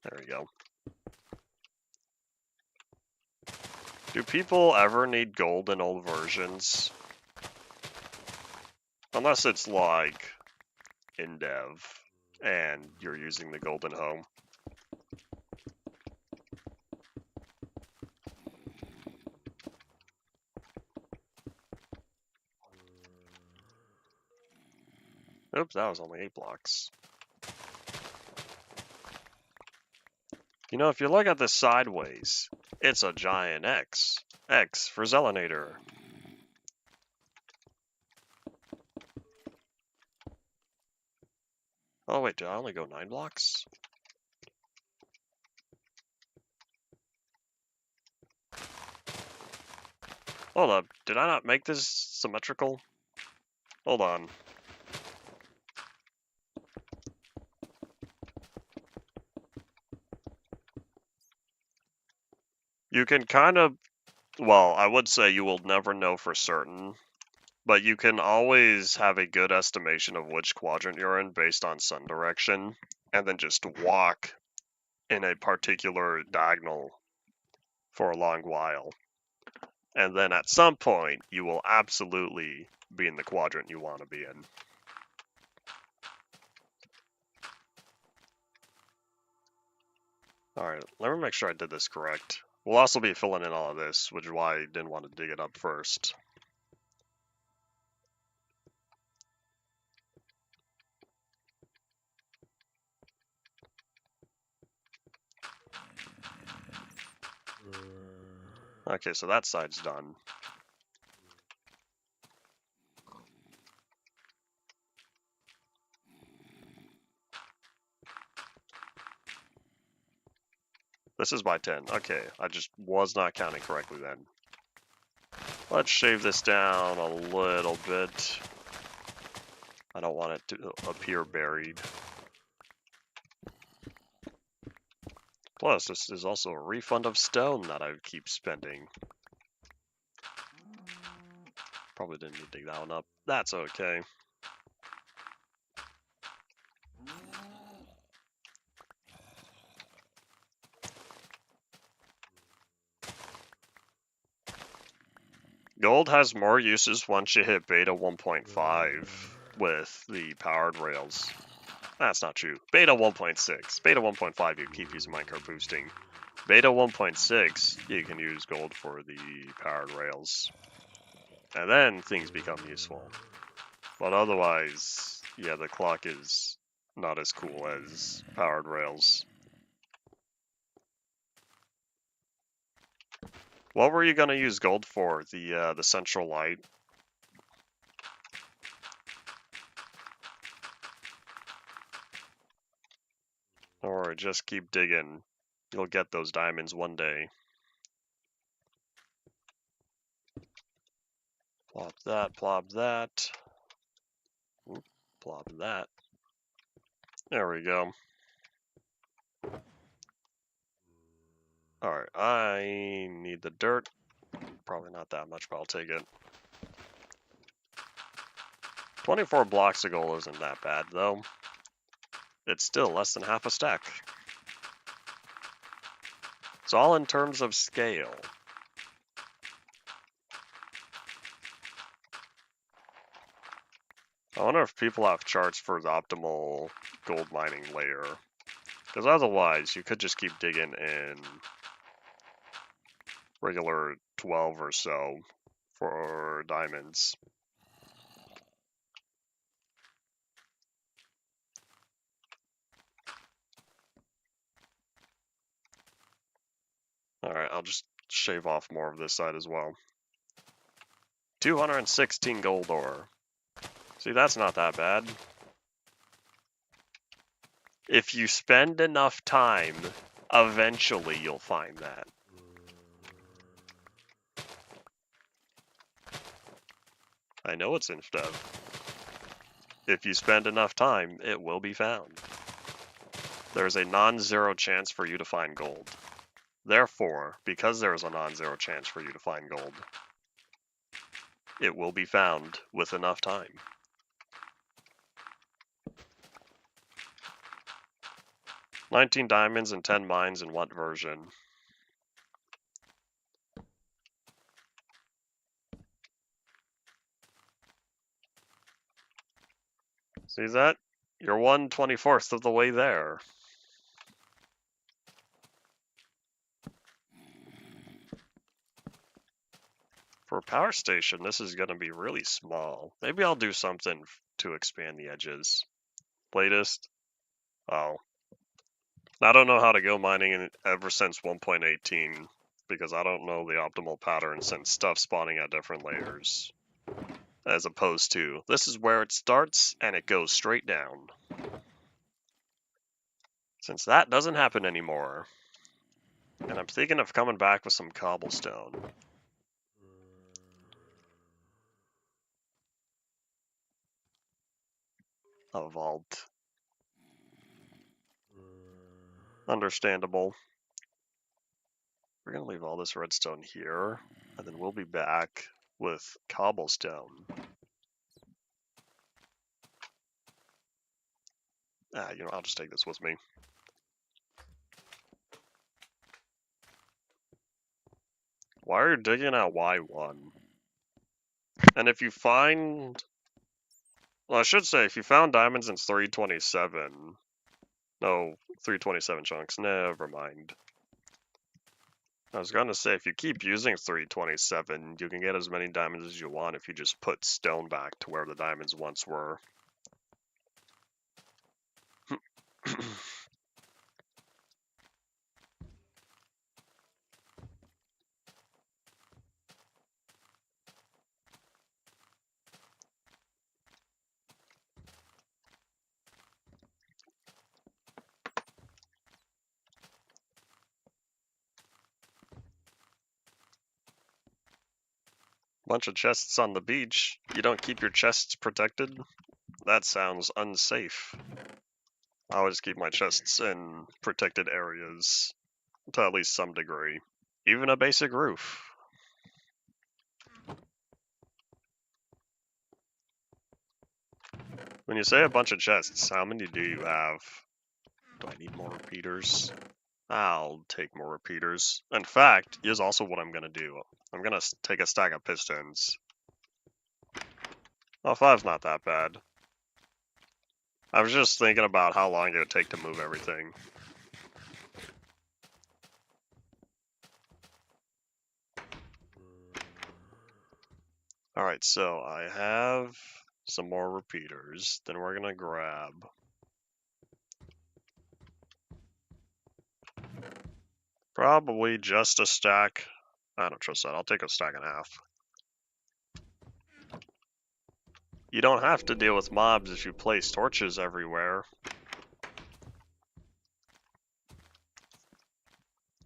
There we go. Do people ever need gold in old versions? Unless it's like in dev and you're using the golden home. Oops, that was only 8 blocks. You know, if you look at this sideways, it's a giant X. X for Zelinator. Oh wait, did I only go 9 blocks? Hold up, did I not make this symmetrical? Hold on. You can kind of, well, I would say you will never know for certain, but you can always have a good estimation of which quadrant you're in based on sun direction, and then just walk in a particular diagonal for a long while. And then at some point, you will absolutely be in the quadrant you want to be in. Alright, let me make sure I did this correct. We'll also be filling in all of this, which is why I didn't want to dig it up first. Okay, so that side's done. This is by 10. Okay, I just was not counting correctly then. Let's shave this down a little bit. I don't want it to appear buried. Plus, this is also a refund of stone that I keep spending. Probably didn't need to dig that one up. That's okay. Gold has more uses once you hit beta 1.5 with the powered rails. That's not true. Beta 1.6. Beta 1.5 you keep using minecart boosting. Beta 1.6 you can use gold for the powered rails. And then things become useful. But otherwise, yeah, the clock is not as cool as powered rails. What were you gonna use gold for? The central light? Or just keep digging. You'll get those diamonds one day. Plop that, plop that. Oop, plop that. There we go. Alright, I need the dirt. Probably not that much, but I'll take it. 24 blocks of gold isn't that bad, though. It's still less than half a stack. It's all in terms of scale. I wonder if people have charts for the optimal gold mining layer. Because otherwise, you could just keep digging in regular 12 or so for diamonds. Alright, I'll just shave off more of this side as well. 216 gold ore. See, that's not that bad. If you spend enough time, eventually you'll find that. I know it's InfDev. If you spend enough time, it will be found. There's a non-zero chance for you to find gold. Therefore, because there is a non-zero chance for you to find gold, it will be found with enough time. "19 diamonds and 10 mines in what version?" See that? You're 1/24th of the way there. For a power station, this is going to be really small. Maybe I'll do something to expand the edges. Latest? Oh. I don't know how to go mining ever since 1.18, because I don't know the optimal pattern since stuff spawning at different layers. As opposed to, this is where it starts, and it goes straight down. Since that doesn't happen anymore. And I'm thinking of coming back with some cobblestone. A vault. Understandable. We're going to leave all this redstone here, and then we'll be back with cobblestone. You know, I'll just take this with me. Why are you digging at Y1? And if you find... Well, I should say, if you found diamonds in 327... No, 327 chunks. Never mind. I was gonna say, if you keep using 327, you can get as many diamonds as you want if you just put stone back to where the diamonds once were. Bunch of chests on the beach. You don't keep your chests protected? That sounds unsafe. I always keep my chests in protected areas, to at least some degree. Even a basic roof. When you say a bunch of chests, how many do you have? Do I need more repeaters? I'll take more repeaters. In fact, here's also what I'm gonna do. I'm gonna take a stack of pistons. Oh, 5's not that bad. I was just thinking about how long it would take to move everything. Alright, so I have some more repeaters. Then we're gonna grab... probably just a stack. I don't trust that. I'll take a stack and a half. You don't have to deal with mobs if you place torches everywhere.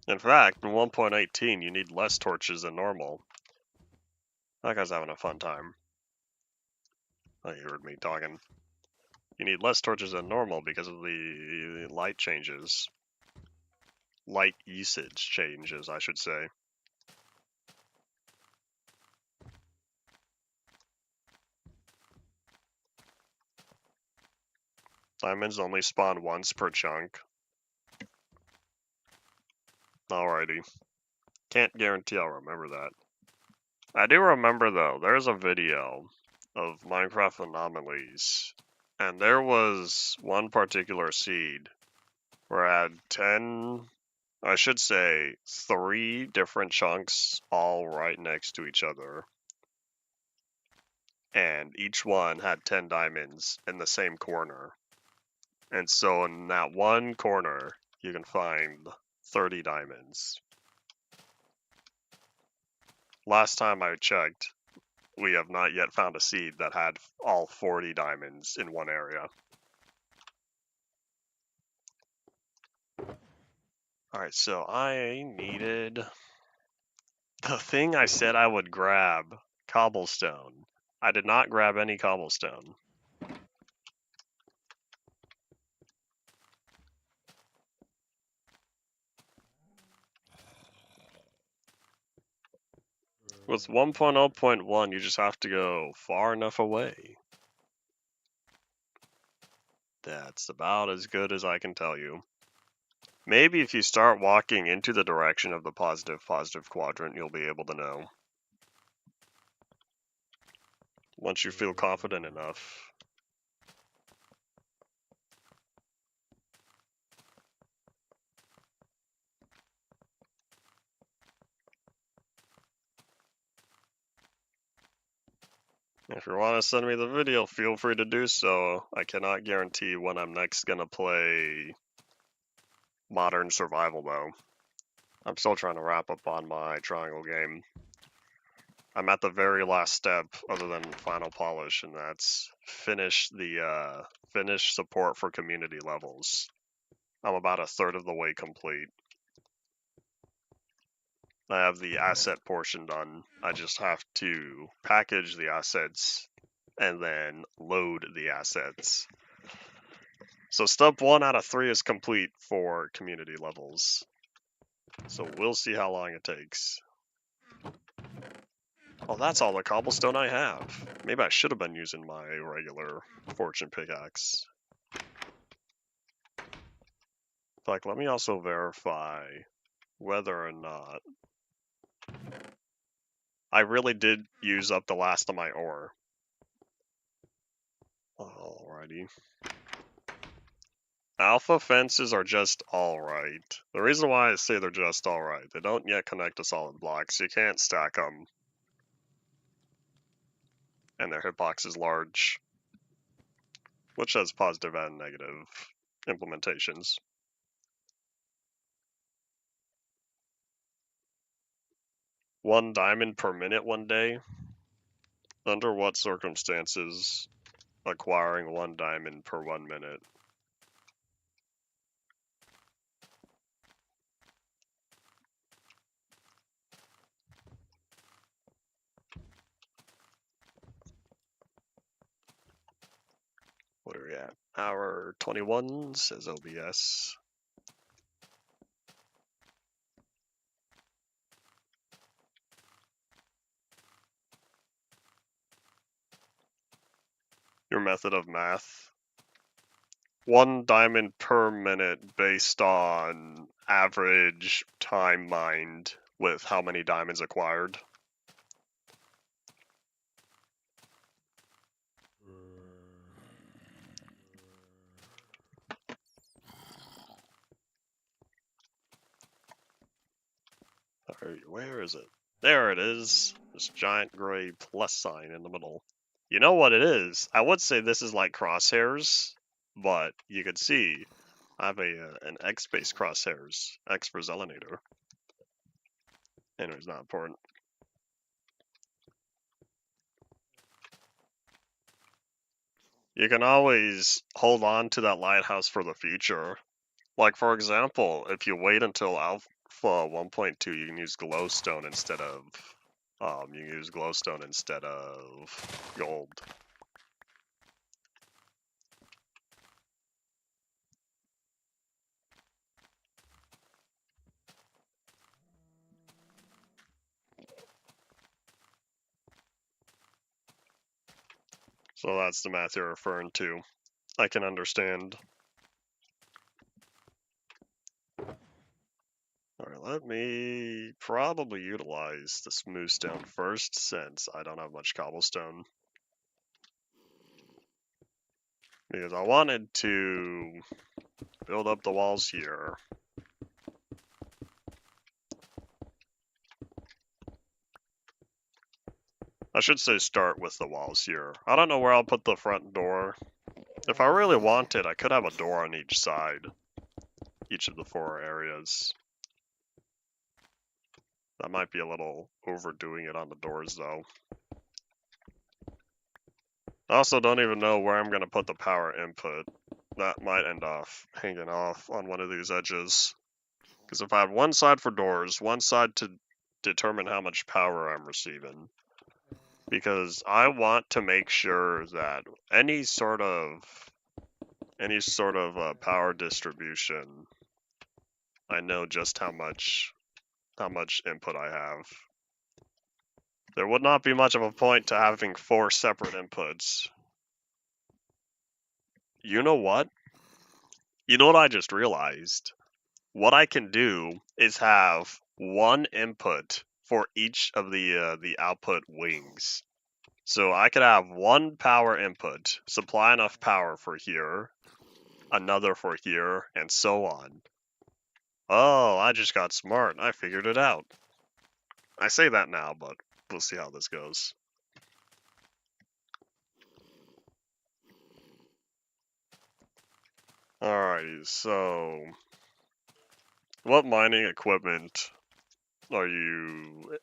In fact, in 1.18, you need less torches than normal. That guy's having a fun time. Oh, you heard me talking. You need less torches than normal because of the light changes. Light usage changes, I should say. Diamonds only spawn once per chunk. Alrighty. Can't guarantee I'll remember that. I do remember, though, there's a video of Minecraft anomalies, and there was one particular seed where I had 10, I should say 3 different chunks all right next to each other, and each one had 10 diamonds in the same corner. And so in that one corner, you can find 30 diamonds. Last time I checked, we have not yet found a seed that had all 40 diamonds in one area. Alright, so I needed the thing I said I would grab, cobblestone. I did not grab any cobblestone. With 1.0.1, you just have to go far enough away. That's about as good as I can tell you. Maybe if you start walking into the direction of the positive quadrant, you'll be able to know. Once you feel confident enough. If you want to send me the video, feel free to do so. I cannot guarantee when I'm next gonna play Modern Survival, though. I'm still trying to wrap up on my triangle game. I'm at the very last step, other than final polish, and that's finish support for community levels. I'm about a third of the way complete. I have the asset portion done. I just have to package the assets and then load the assets. So step 1 out of 3 is complete for community levels. So we'll see how long it takes. Oh, that's all the cobblestone I have. Maybe I should have been using my regular fortune pickaxe. In fact, let me also verify whether or not I really did use up the last of my ore. Alrighty. Alpha fences are just alright. The reason why I say they're just alright, they don't yet connect to solid blocks. You can't stack them. And their hitbox is large, which has positive and negative implementations. One diamond per minute one day? Under what circumstances acquiring one diamond per 1 minute? What are we at? Hour 21, says OBS. Your method of math. One diamond per minute based on average time mined with how many diamonds acquired. Alright, where is it? There it is. This giant gray plus sign in the middle. You know what it is? I would say this is like crosshairs, but you could see I have an X-based crosshairs, X for Zelinator. Anyways, not important. You can always hold on to that lighthouse for the future. Like, for example, if you wait until Alpha 1.2, you can use glowstone instead of gold. So that's the math you're referring to. I can understand. Alright, let me probably utilize the smooth stone first, since I don't have much cobblestone. Because I wanted to build up the walls here. I should say start with the walls here. I don't know where I'll put the front door. If I really wanted, I could have a door on each side. Each of the 4 areas. That might be a little overdoing it on the doors, though. I also don't even know where I'm going to put the power input. That might end up hanging off on one of these edges. Because if I had one side for doors, one side to determine how much power I'm receiving. Because I want to make sure that any sort of power distribution, I know just how much input I have. There would not be much of a point to having 4 separate inputs. You know what? You know what I just realized? What I can do is have one input for each of the output wings. So I could have one power input, supply enough power for here, another for here, and so on. Oh, I just got smart. I figured it out. I say that now, but we'll see how this goes. Alrighty, so what mining equipment are you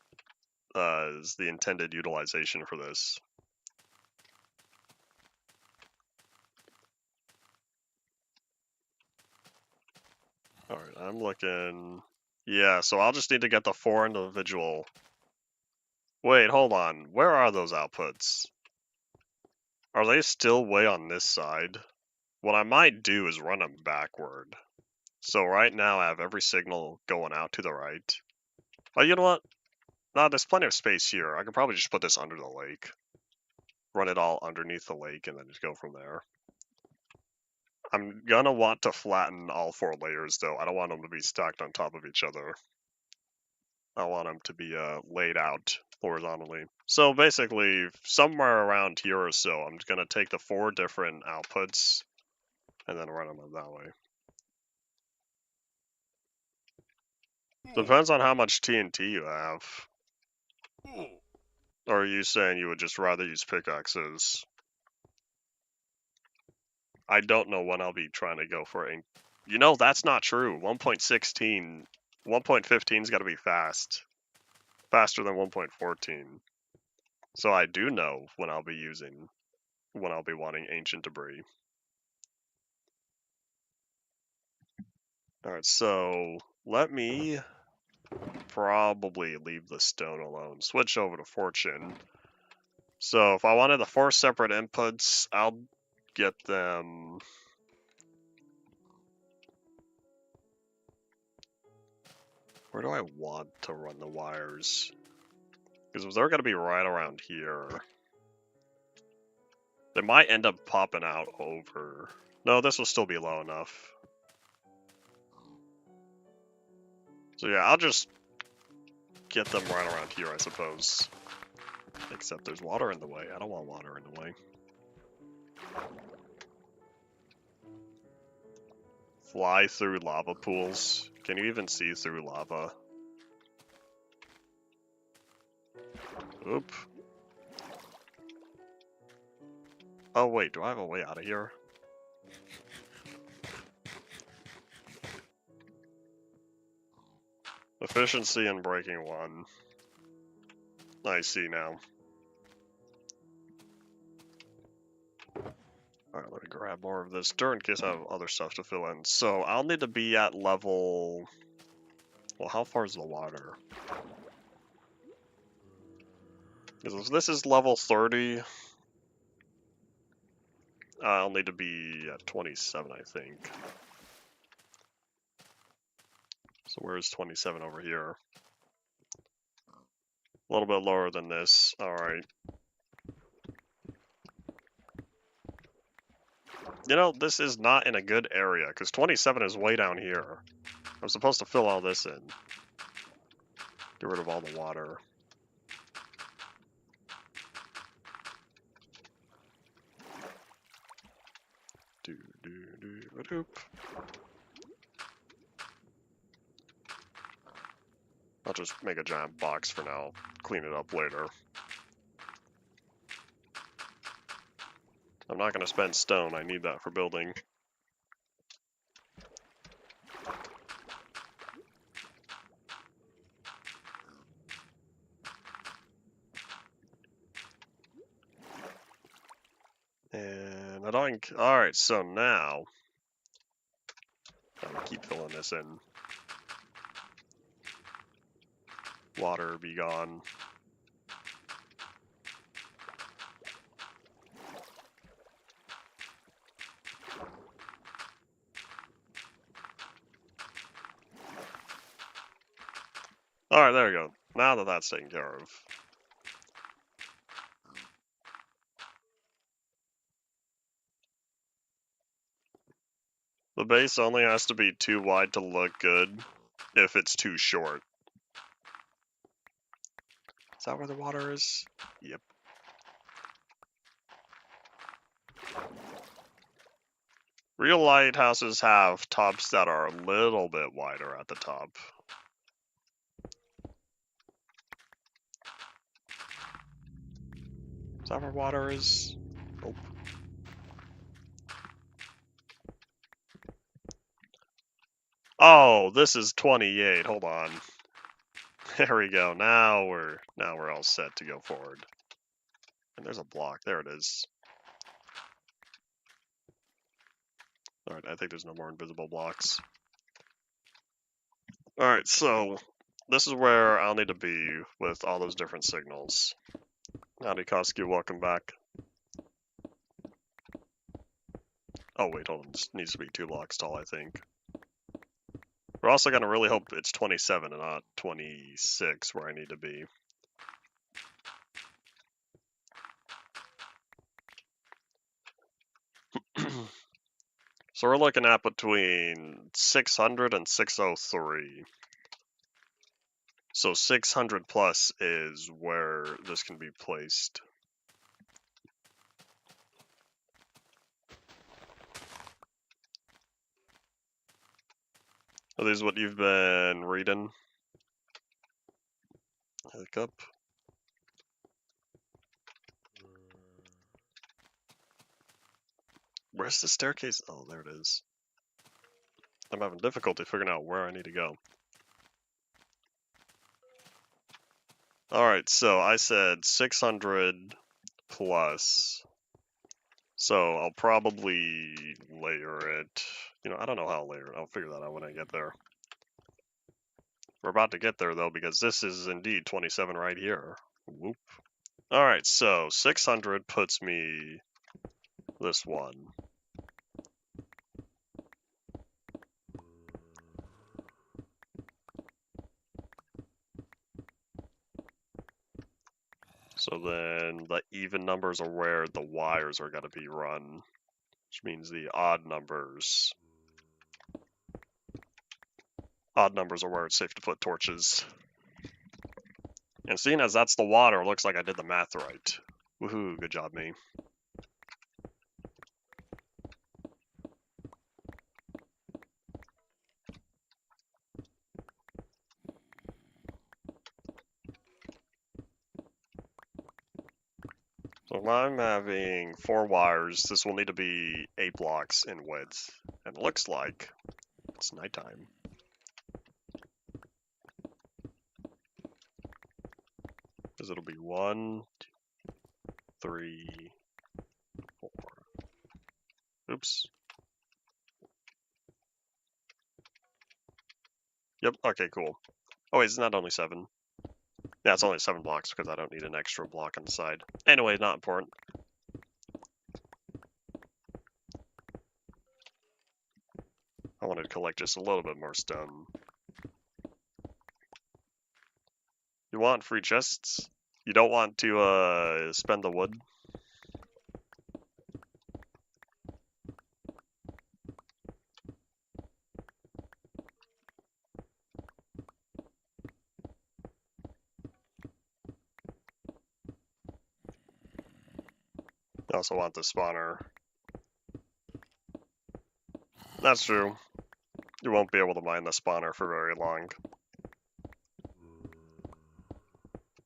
is the intended utilization for this? Alright, I'm looking. Yeah, so I'll just need to get the 4 individual. Wait, hold on. Where are those outputs? Are they still way on this side? What I might do is run them backward. So right now I have every signal going out to the right. Oh, you know what? No, there's plenty of space here. I could probably just put this under the lake. Run it all underneath the lake and then just go from there. I'm gonna want to flatten all 4 layers though. I don't want them to be stacked on top of each other. I want them to be laid out horizontally. So basically, somewhere around here or so, I'm going to take the 4 different outputs and then run them that way. Depends on how much TNT you have. Or are you saying you would just rather use pickaxes? I don't know when I'll be trying to go for ink. You know, that's not true. 1.16, 1.15's got to be fast. Faster than 1.14. So I do know when I'll be wanting ancient debris. Alright, so let me probably leave the stone alone. Switch over to fortune. So if I wanted the 4 separate inputs, I'll get them. Where do I want to run the wires? Because they're going to be right around here. They might end up popping out over. No, this will still be low enough. So yeah, I'll just get them right around here, I suppose. Except there's water in the way. I don't want water in the way. Fly through lava pools. Can you even see through lava? Oop. Oh wait, do I have a way out of here? Efficiency and breaking 1. I see now. Alright, let me grab more of this dirt in case I have other stuff to fill in. So I'll need to be at level... Well, how far is the water? Because if this is level 30, I'll need to be at 27, I think. So where's 27 over here? A little bit lower than this. Alright. You know, this is not in a good area, because 27 is way down here. I'm supposed to fill all this in. Get rid of all the water. Doop. I'll just make a giant box for now. Clean it up later. I'm not going to spend stone. I need that for building. And I don't... Alright, so now... I'm going to keep filling this in. Water be gone. Alright, there we go. Now that that's taken care of. The base only has to be too wide to look good if it's too short. Is that where the water is? Yep. Real lighthouses have tops that are a little bit wider at the top. Is that where water is? Nope. Oh, this is 28. Hold on. There we go. Now we're all set to go forward. And there's a block. There it is. Alright, I think there's no more invisible blocks. Alright, so this is where I'll need to be with all those different signals. Howdy, Koski, welcome back. Oh wait, hold on. This needs to be 2 blocks tall, I think. We're also going to really hope it's 27 and not 26 where I need to be. So we're looking at between 600 and 603. So 600 plus is where this can be placed. Are these what you've been reading? Hiccup. Where's the staircase? Oh, there it is. I'm having difficulty figuring out where I need to go. Alright, so I said 600 plus. So I'll probably layer it. You know, I don't know how I'll layer it. I'll figure that out when I get there. We're about to get there though, because this is indeed 27 right here. Whoop. Alright, so 600 puts me this one. So then the even numbers are where the wires are going to be run, which means the odd numbers are where it's safe to put torches. And seeing as that's the water, it looks like I did the math right. Woohoo, good job, me. So if I'm having 4 wires, this will need to be 8 blocks in width. And it looks like it's nighttime. Because it'll be 1, 2, 3, 4. Oops. Yep, okay, cool. Oh wait, isn't that only 7? Yeah, it's only 7 blocks because I don't need an extra block on the side. Anyway, not important. I wanted to collect just a little bit more stone. You want free chests? You don't want to spend the wood? I also want the spawner. That's true. You won't be able to mine the spawner for very long.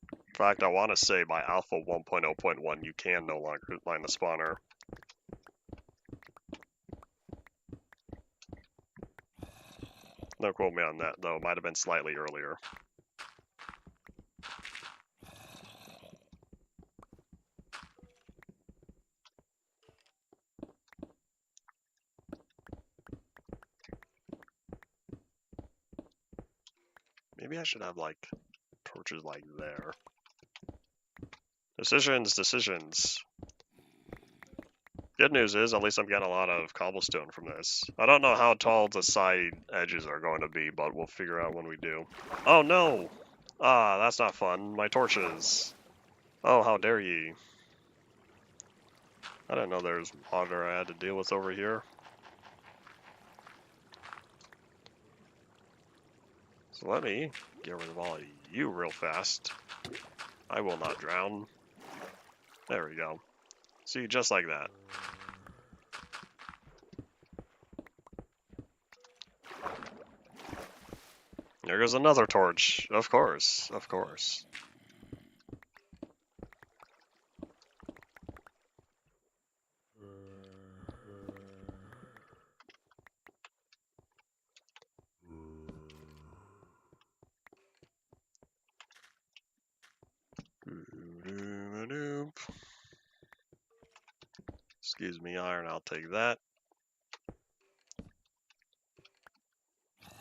In fact, I want to say by Alpha 1.0.1 you can no longer mine the spawner. No quote me on that, though. It might have been slightly earlier. Maybe I should have, like, torches like there. Decisions. Good news is, at least I'm getting a lot of cobblestone from this. I don't know how tall the side edges are going to be, but we'll figure out when we do. Oh no! Ah, that's not fun. My torches. Oh, how dare ye. I didn't know there was water I had to deal with over here. So let me get rid of all of you real fast. I will not drown. There we go. See, just like that. There goes another torch. Of course, of course. Excuse me, iron, I'll take that.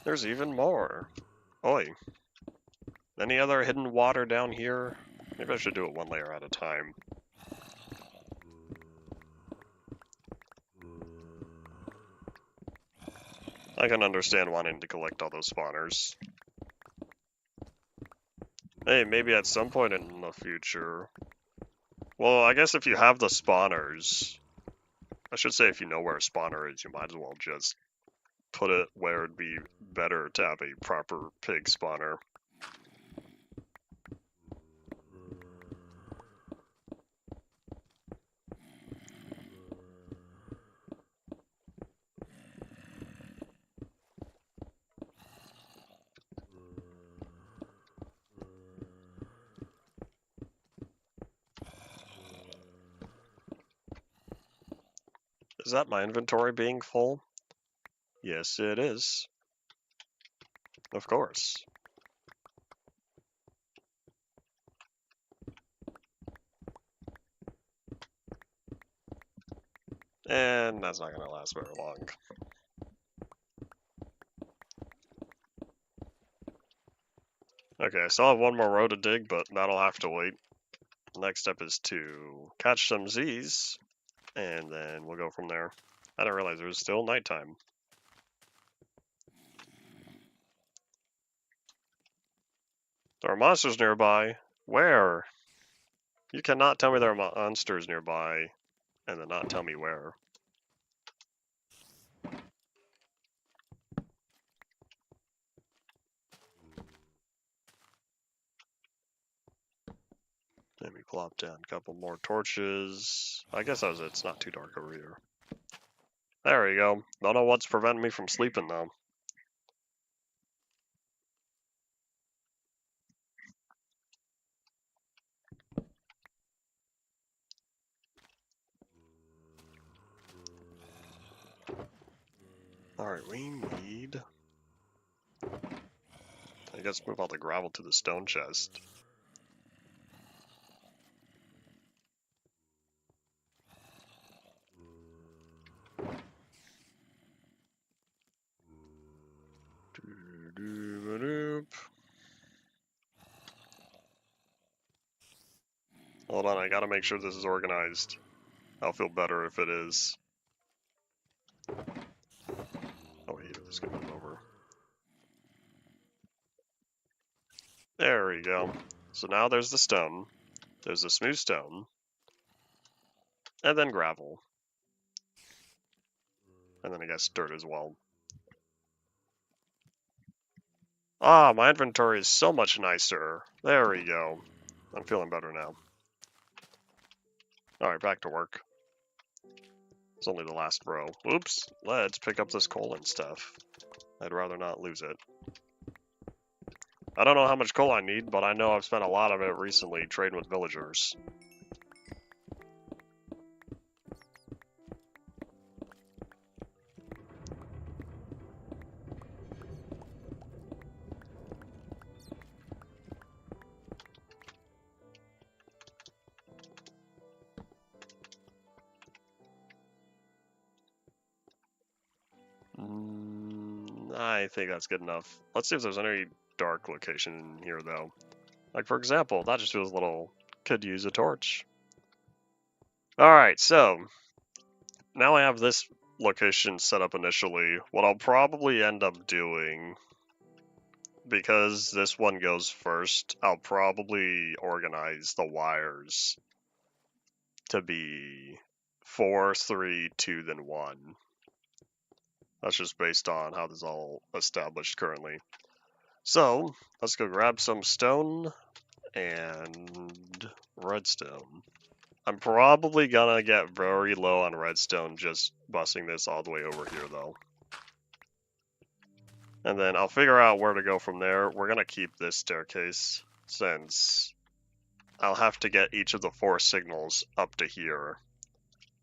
There's even more. Oi. Any other hidden water down here? Maybe I should do it one layer at a time. I can understand wanting to collect all those spawners. Hey, maybe at some point in the future. Well, I guess if you have the spawners, I should say if you know where a spawner is, you might as well just put it where it'd be better to have a proper pig spawner. Is that my inventory being full? Yes, it is. Of course. And that's not going to last very long. Okay, I still have one more row to dig, but that'll have to wait. Next step is to catch some Z's, and then we'll go from there. I didn't realize it was still nighttime. There are monsters nearby. Where? You cannot tell me there are monsters nearby, and then not tell me where. Let me plop down a couple more torches. I guess that was it. It's not too dark over here. There we go. Don't know what's preventing me from sleeping, though. Alright, we need... I guess move all the gravel to the stone chest. Hold on, I gotta make sure this is organized. I'll feel better if it is. Oh wait, this can move over. There we go. So now there's the stone. There's the smooth stone. And then gravel. And then I guess dirt as well. Ah, my inventory is so much nicer. There we go. I'm feeling better now. Alright, back to work. It's only the last row. Oops, let's pick up this coal and stuff. I'd rather not lose it. I don't know how much coal I need, but I know I've spent a lot of it recently trading with villagers. I think that's good enough. Let's see if there's any dark location in here, though. Like, for example, that just feels a little... could use a torch. Alright, so... now I have this location set up initially. What I'll probably end up doing... because this one goes first, I'll probably organize the wires to be 4, 3, 2, then 1. That's just based on how this is all established currently. So, let's go grab some stone and redstone. I'm probably gonna get very low on redstone just busting this all the way over here though. And then I'll figure out where to go from there. We're gonna keep this staircase since I'll have to get each of the 4 signals up to here.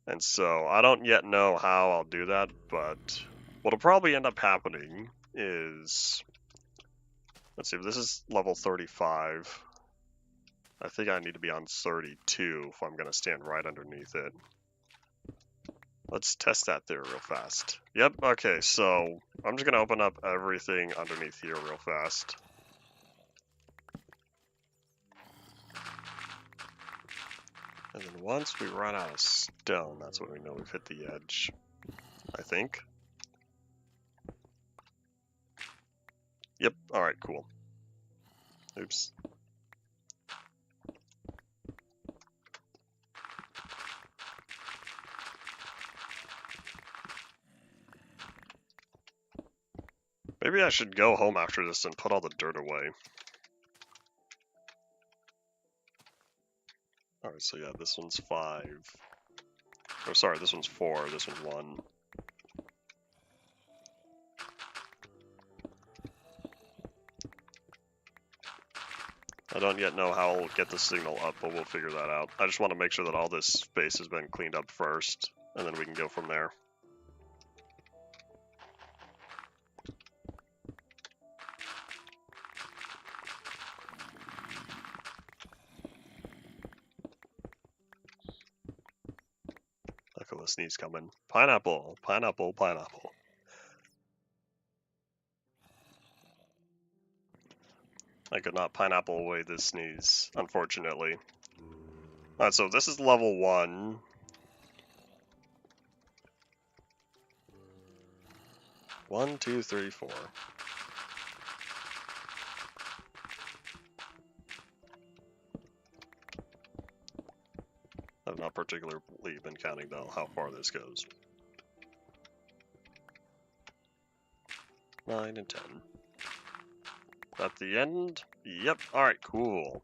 And so I don't yet know how I'll do that, but what'll probably end up happening is, let's see, if this is level 35, I think I need to be on 32 if I'm going to stand right underneath it. Let's test that there real fast. Yep, okay, so I'm just going to open up everything underneath here real fast. And then once we run out of stone, that's when we know we've hit the edge, I think. Yep, alright, cool. Oops. Maybe I should go home after this and put all the dirt away. Alright, so yeah, this one's 5. Oh, sorry, this one's 4, this one's 1. I don't yet know how I'll get the signal up, but we'll figure that out. I just want to make sure that all this space has been cleaned up first. and then we can go from there. Look at the sneeze coming. Pineapple, pineapple, pineapple. I could not pineapple away this sneeze, unfortunately. Alright, so this is level 1. One, two, three, four. I've not particularly been counting, though, how far this goes. 9 and 10. At the end? Yep. Alright, cool.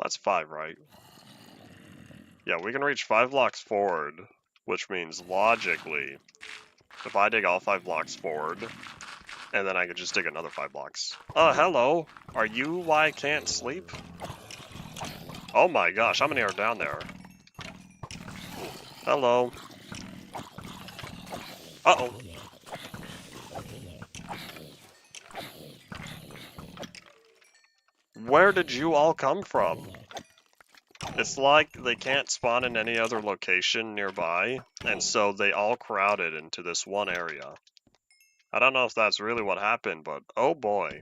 That's 5, right? Yeah, we can reach 5 blocks forward, which means logically, if I dig all 5 blocks forward, and then I could just dig another 5 blocks. Oh, hello! Are you why I can't sleep? Oh my gosh, how many are down there? Hello. Uh-oh. Where did you all come from? It's like they can't spawn in any other location nearby, and so they all crowded into this one area. I don't know if that's really what happened, but oh boy.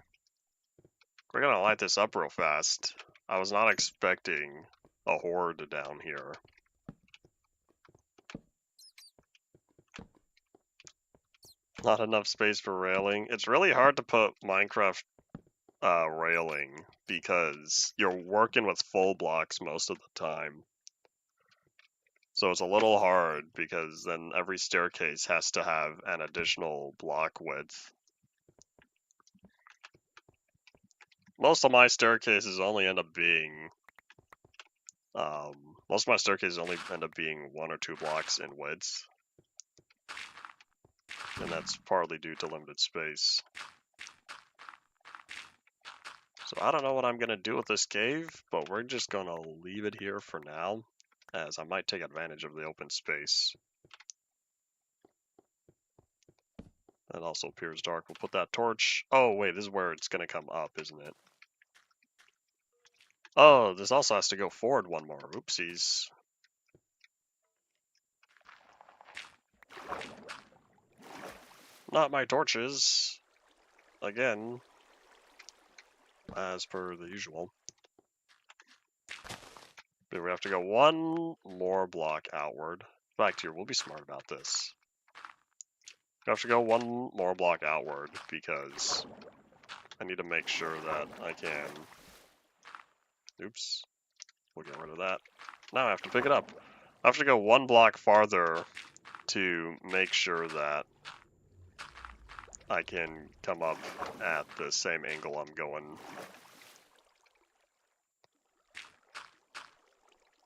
We're gonna light this up real fast. I was not expecting a horde down here. Not enough space for railing. It's really hard to put Minecraft railing because you're working with full blocks most of the time. So it's a little hard because then every staircase has to have an additional block width. Most of my staircases only end up being most of my staircases only end up being 1 or 2 blocks in width. And that's partly due to limited space. So I don't know what I'm going to do with this cave, but we're just going to leave it here for now, as I might take advantage of the open space. It also appears dark. We'll put that torch. Oh, wait, this is where it's going to come up, isn't it? Oh, this also has to go forward 1 more. Oopsies. Not my torches. Again, as per the usual. But we have to go 1 more block outward. Back here, we'll be smart about this. We have to go 1 more block outward because I need to make sure that I can... Oops. We'll get rid of that. Now I have to pick it up. I have to go 1 block farther to make sure that I can come up at the same angle I'm going.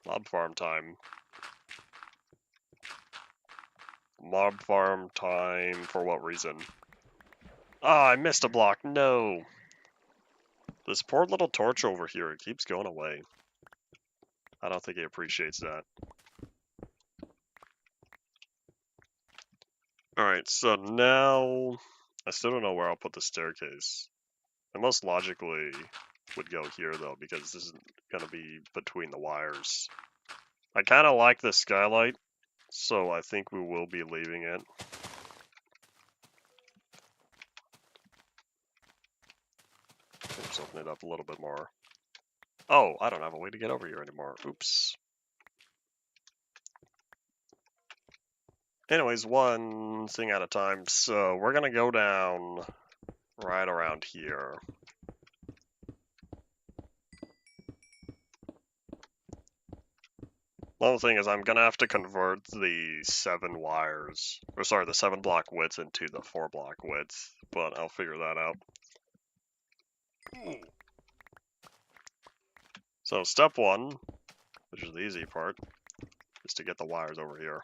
Mob farm time. Mob farm time for what reason? Ah, I missed a block. No. This poor little torch over here, it keeps going away. I don't think he appreciates that. Alright, so now I still don't know where I'll put the staircase. I most logically would go here though, because this is going to be between the wires. I kind of like the skylight, so I think we will be leaving it. Let's open it up a little bit more. Oh, I don't have a way to get over here anymore. Oops. Anyways, one thing at a time. So we're going to go down right around here. One thing is I'm going to have to convert the 7 wires, or sorry, the 7 block width into the 4 block width, but I'll figure that out. So step 1, which is the easy part, is to get the wires over here.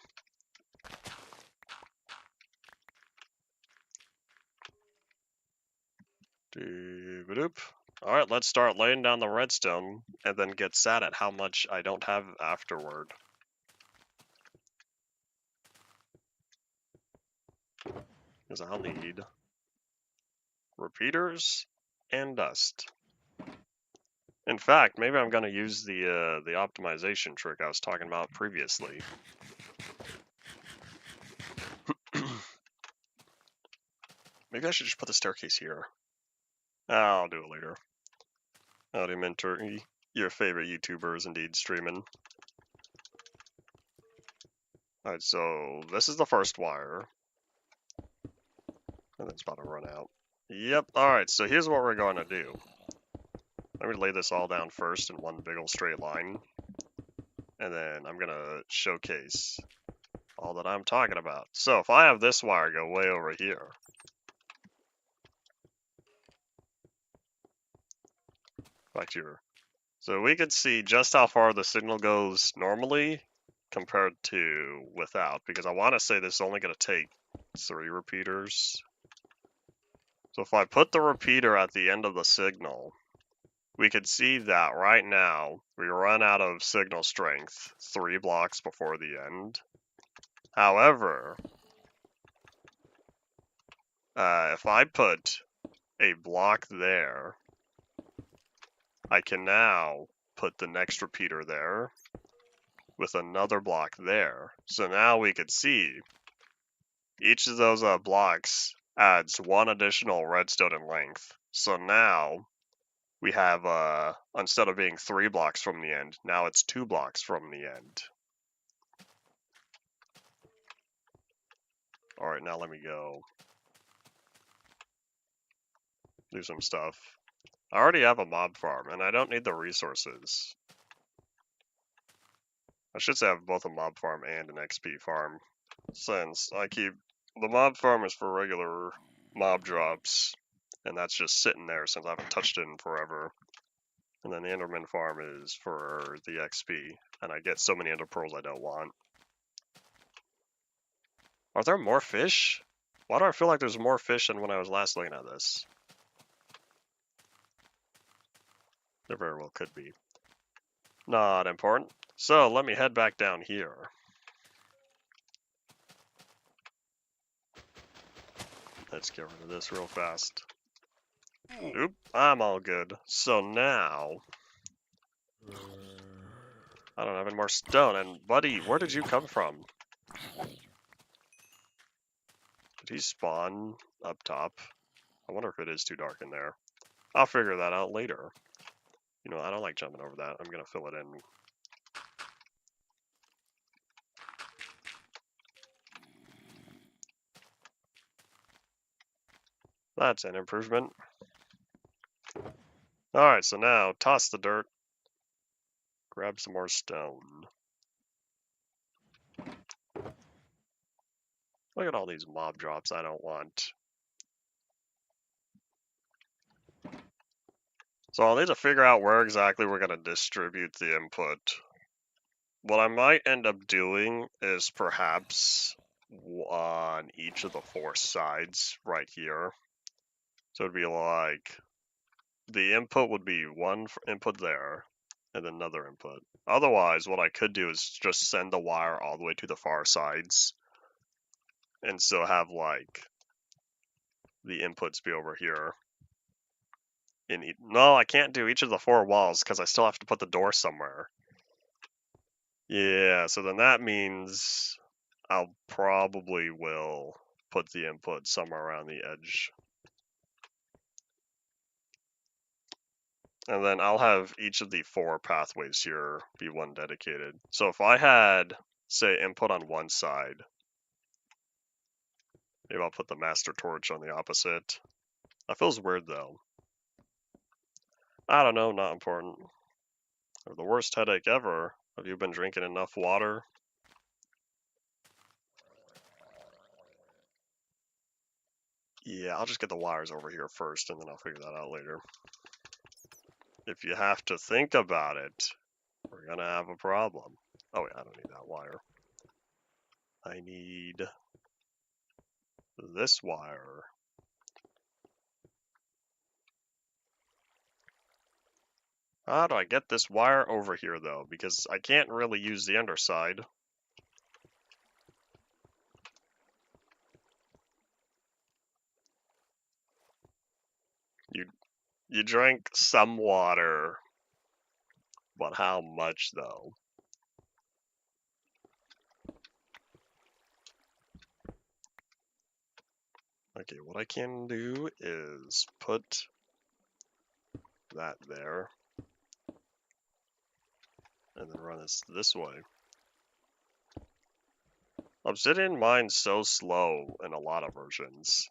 Dig Doop-a-doop. Alright, let's start laying down the redstone, and then get sad at how much I don't have afterward. Because I'll need repeaters and dust. In fact, maybe I'm going to use the optimization trick I was talking about previously. Maybe I should just put the staircase here. I'll do it later. Howdy, mentor. Your favorite YouTuber is indeed streaming. Alright, so this is the first wire. And it's about to run out. Yep, alright, so here's what we're going to do. I'm going to lay this all down first in one big old straight line. And then I'm going to showcase all that I'm talking about. So if I have this wire go way over here. Back to your... So we could see just how far the signal goes normally compared to without. Because I want to say this is only going to take 3 repeaters. So if I put the repeater at the end of the signal, we could see that right now we run out of signal strength 3 blocks before the end. However, if I put a block there, I can now put the next repeater there with another block there. So now we could see each of those blocks adds 1 additional redstone in length. So now we have, instead of being 3 blocks from the end, now it's 2 blocks from the end. Alright, now let me go do some stuff. I already have a mob farm, and I don't need the resources. I should say I have both a mob farm and an XP farm, since I keep... The mob farm is for regular mob drops, and that's just sitting there since I haven't touched it in forever. And then the Enderman farm is for the XP, and I get so many Ender Pearls I don't want. Are there more fish? Why do I feel like there's more fish than when I was last looking at this? There very well could be. Not important. So let me head back down here. Let's get rid of this real fast. Oop, I'm all good. So now... I don't have any more stone. And buddy, where did you come from? Did he spawn up top? I wonder if it is too dark in there. I'll figure that out later. You know, I don't like jumping over that. I'm gonna fill it in. That's an improvement. Alright, so now toss the dirt. Grab some more stone. Look at all these mob drops I don't want. So I'll need to figure out where exactly we're going to distribute the input. What I might end up doing is perhaps on each of the 4 sides right here. So it'd be like, the input would be one input there, and then another input. Otherwise, what I could do is just send the wire all the way to the far sides, and still have like the inputs be over here. No, I can't do each of the 4 walls because I still have to put the door somewhere. Yeah, so then that means I'll probably will put the input somewhere around the edge. And then I'll have each of the 4 pathways here be one dedicated. So if I had, say, input on one side, maybe I'll put the master torch on the opposite. That feels weird though. I don't know, not important. Or the worst headache ever. Have you been drinking enough water? Yeah, I'll just get the wires over here first, and then I'll figure that out later. If you have to think about it, we're gonna have a problem. Oh wait, I don't need that wire. I need this wire. How do I get this wire over here, though? Because I can't really use the underside. You drank some water. But how much, though? Okay, what I can do is put that there. And then run this way. Obsidian mine's so slow in a lot of versions.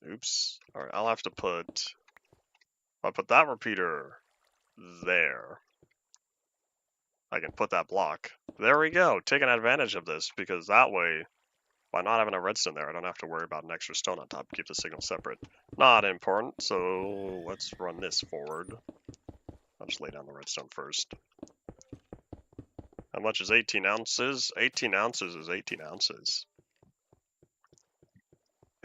Oops. Alright, I'll have to put... I'll put that repeater there. I can put that block. There we go, taking advantage of this, because that way, by not having a redstone there, I don't have to worry about an extra stone on top to keep the signal separate. Not important, so let's run this forward. I'll just lay down the redstone first. How much is 18 ounces? 18 ounces is 18 ounces.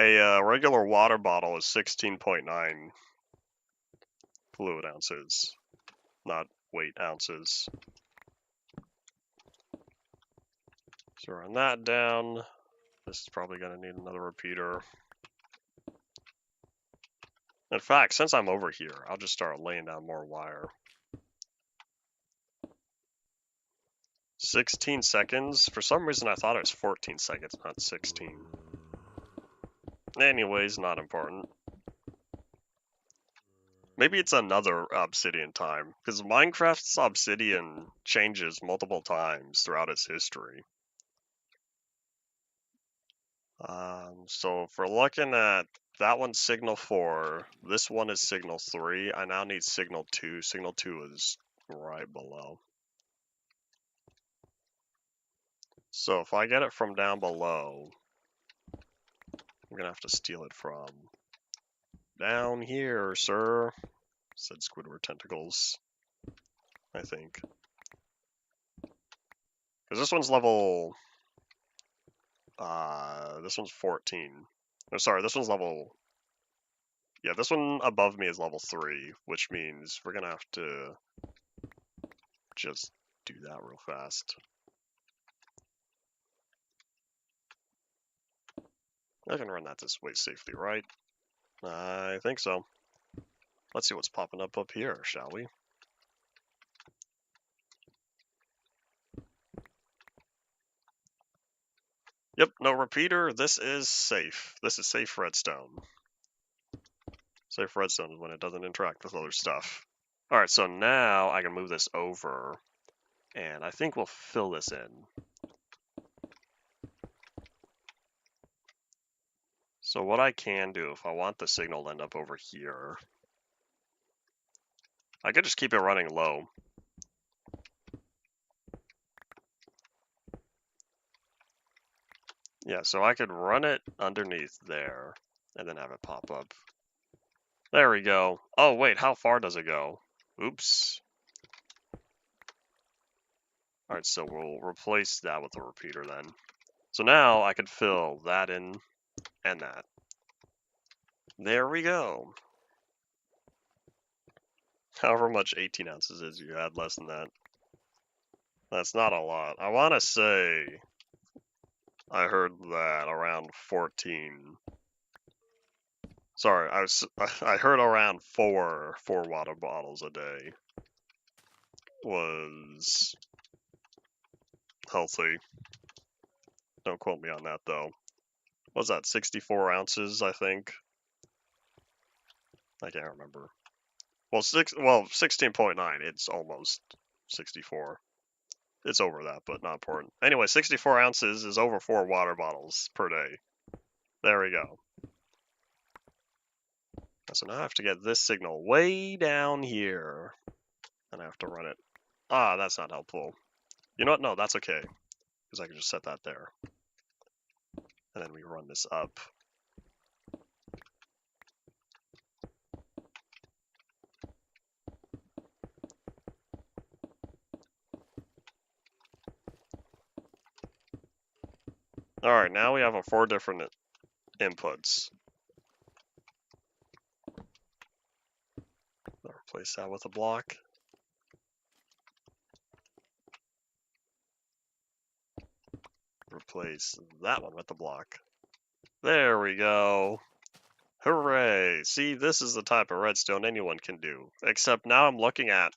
A regular water bottle is 16.9 fluid ounces, not weight ounces. So run that down. This is probably going to need another repeater. In fact, since I'm over here, I'll just start laying down more wire. 16 seconds? For some reason I thought it was 14 seconds, not 16. Anyways, not important. Maybe it's another obsidian time, because Minecraft's obsidian changes multiple times throughout its history. So if we're looking at that one's signal 4, this one is signal 3, I now need signal 2. Signal 2 is right below. So if I get it from down below, I'm gonna have to steal it from down here, sir, said Squidward Tentacles, I think. Because this one's level... this one's 14. Oh, sorry, this one's level... Yeah, this one above me is level 3, which means we're gonna have to just do that real fast. I can run that this way safely, right? I think so. Let's see what's popping up here, shall we? Yep, no repeater. This is safe. This is safe redstone. Safe redstone is when it doesn't interact with other stuff. Alright, so now I can move this over, and I think we'll fill this in. So what I can do, if I want the signal to end up over here, I could just keep it running low. Yeah, so I could run it underneath there, and then have it pop up. There we go. Oh, wait, how far does it go? Oops. Alright, so we'll replace that with a repeater then. So now I could fill that in and that. There we go. However much 18 ounces is, you add less than that. That's not a lot. I want to say I heard that around 14. Sorry, I heard around four water bottles a day was healthy. Don't quote me on that though. What's that, 64 ounces, I think? I can't remember. Well, 16.9, it's almost 64. It's over that, but not important. Anyway, 64 ounces is over 4 water bottles per day. There we go. So now I have to get this signal way down here. And I have to run it. Ah, that's not helpful. You know what? No, that's okay. Because I can just set that there. And then we run this up. Alright, now we have our 4 different inputs. I'll Replace that with a block. Replace that one with a block. There we go. Hooray! See, this is the type of redstone anyone can do. Except now I'm looking at,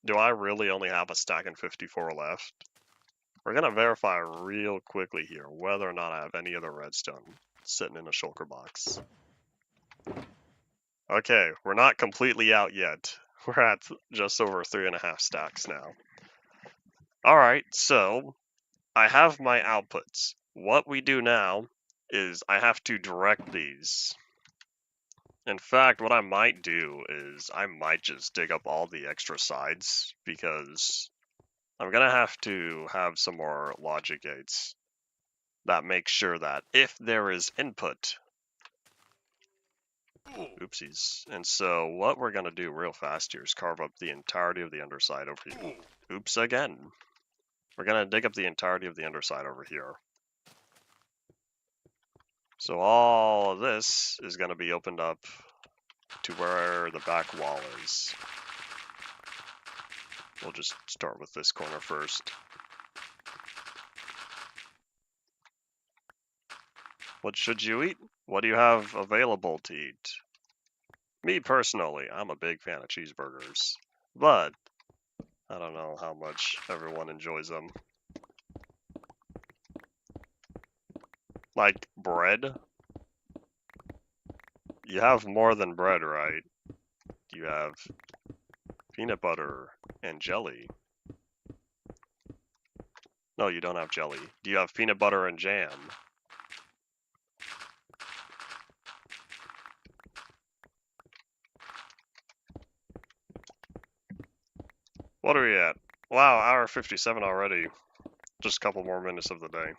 do I really only have a stack and 54 left? We're gonna verify real quickly here whether or not I have any other redstone sitting in a shulker box. Okay, we're not completely out yet. We're at just over 3.5 stacks now. Alright, so I have my outputs. What we do now is I have to direct these. In fact, what I might do is I might just dig up all the extra sides because I'm gonna have to have some more logic gates that make sure that if there is input, oopsies. And so what we're gonna do real fast here is carve up the entirety of the underside over here. Oops again. We're gonna dig up the entirety of the underside over here. So all of this is gonna be opened up to where the back wall is. We'll just start with this corner first. What should you eat? What do you have available to eat? Me personally, I'm a big fan of cheeseburgers, but I don't know how much everyone enjoys them. Like bread? You have more than bread, right? You have peanut butter and jelly. No, you don't have jelly. Do you have peanut butter and jam? What are we at? Wow, hour 57 already. Just a couple more minutes of the day.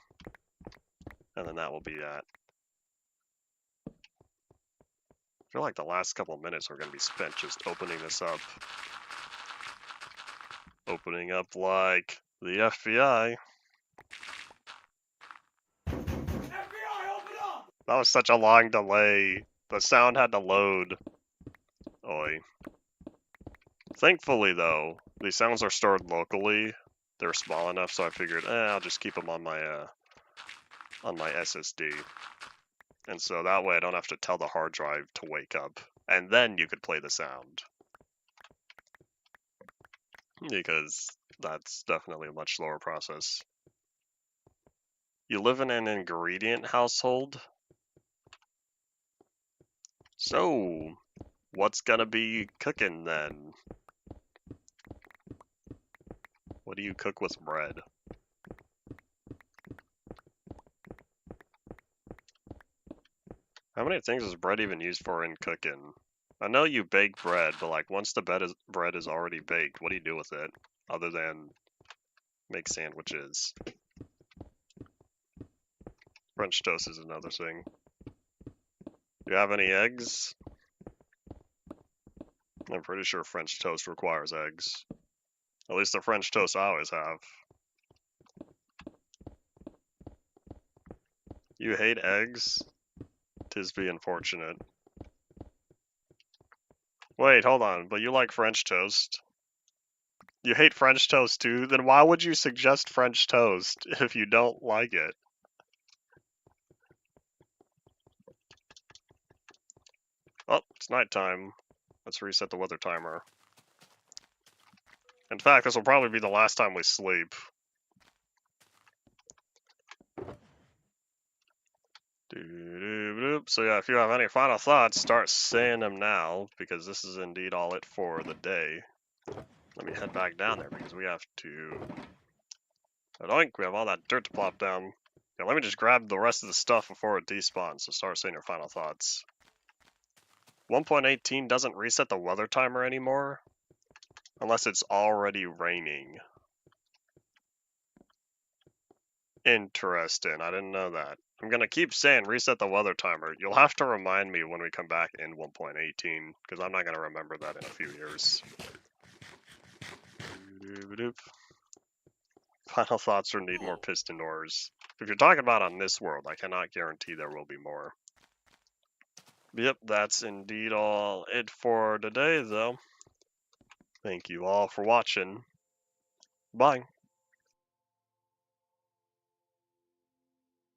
And then that will be that. I feel like the last couple of minutes are going to be spent just opening this up. Opening up like the FBI. FBI, open up! That was such a long delay. The sound had to load. Oi. Thankfully, though, these sounds are stored locally. They're small enough, so I figured, I'll just keep them on my SSD. And so that way I don't have to tell the hard drive to wake up. And then you could play the sound. Because that's definitely a much slower process. You live in an ingredient household? So, what's gonna be cooking then? What do you cook with bread? How many things is bread even used for in cooking? I know you bake bread, but like once the bread is already baked, what do you do with it? Other than make sandwiches. French toast is another thing. Do you have any eggs? I'm pretty sure French toast requires eggs. At least the French toast I always have. You hate eggs? 'Tis be unfortunate. Wait, hold on, but you like French toast? You hate French toast too? Then why would you suggest French toast if you don't like it? Oh, it's nighttime. Let's reset the weather timer. In fact, this will probably be the last time we sleep. So yeah, if you have any final thoughts, start saying them now, because this is indeed all it for the day. Let me head back down there, because we have to... Oink, we have all that dirt to plop down. Yeah, let me just grab the rest of the stuff before it despawns, so start saying your final thoughts. 1.18 doesn't reset the weather timer anymore, unless it's already raining. Interesting, I didn't know that. I'm gonna keep saying reset the weather timer. You'll have to remind me when we come back in 1.18, because I'm not gonna remember that in a few years. Final thoughts or need more piston ores. If you're talking about on this world, I cannot guarantee there will be more. Yep, that's indeed all it for today, though. Thank you all for watching. Bye.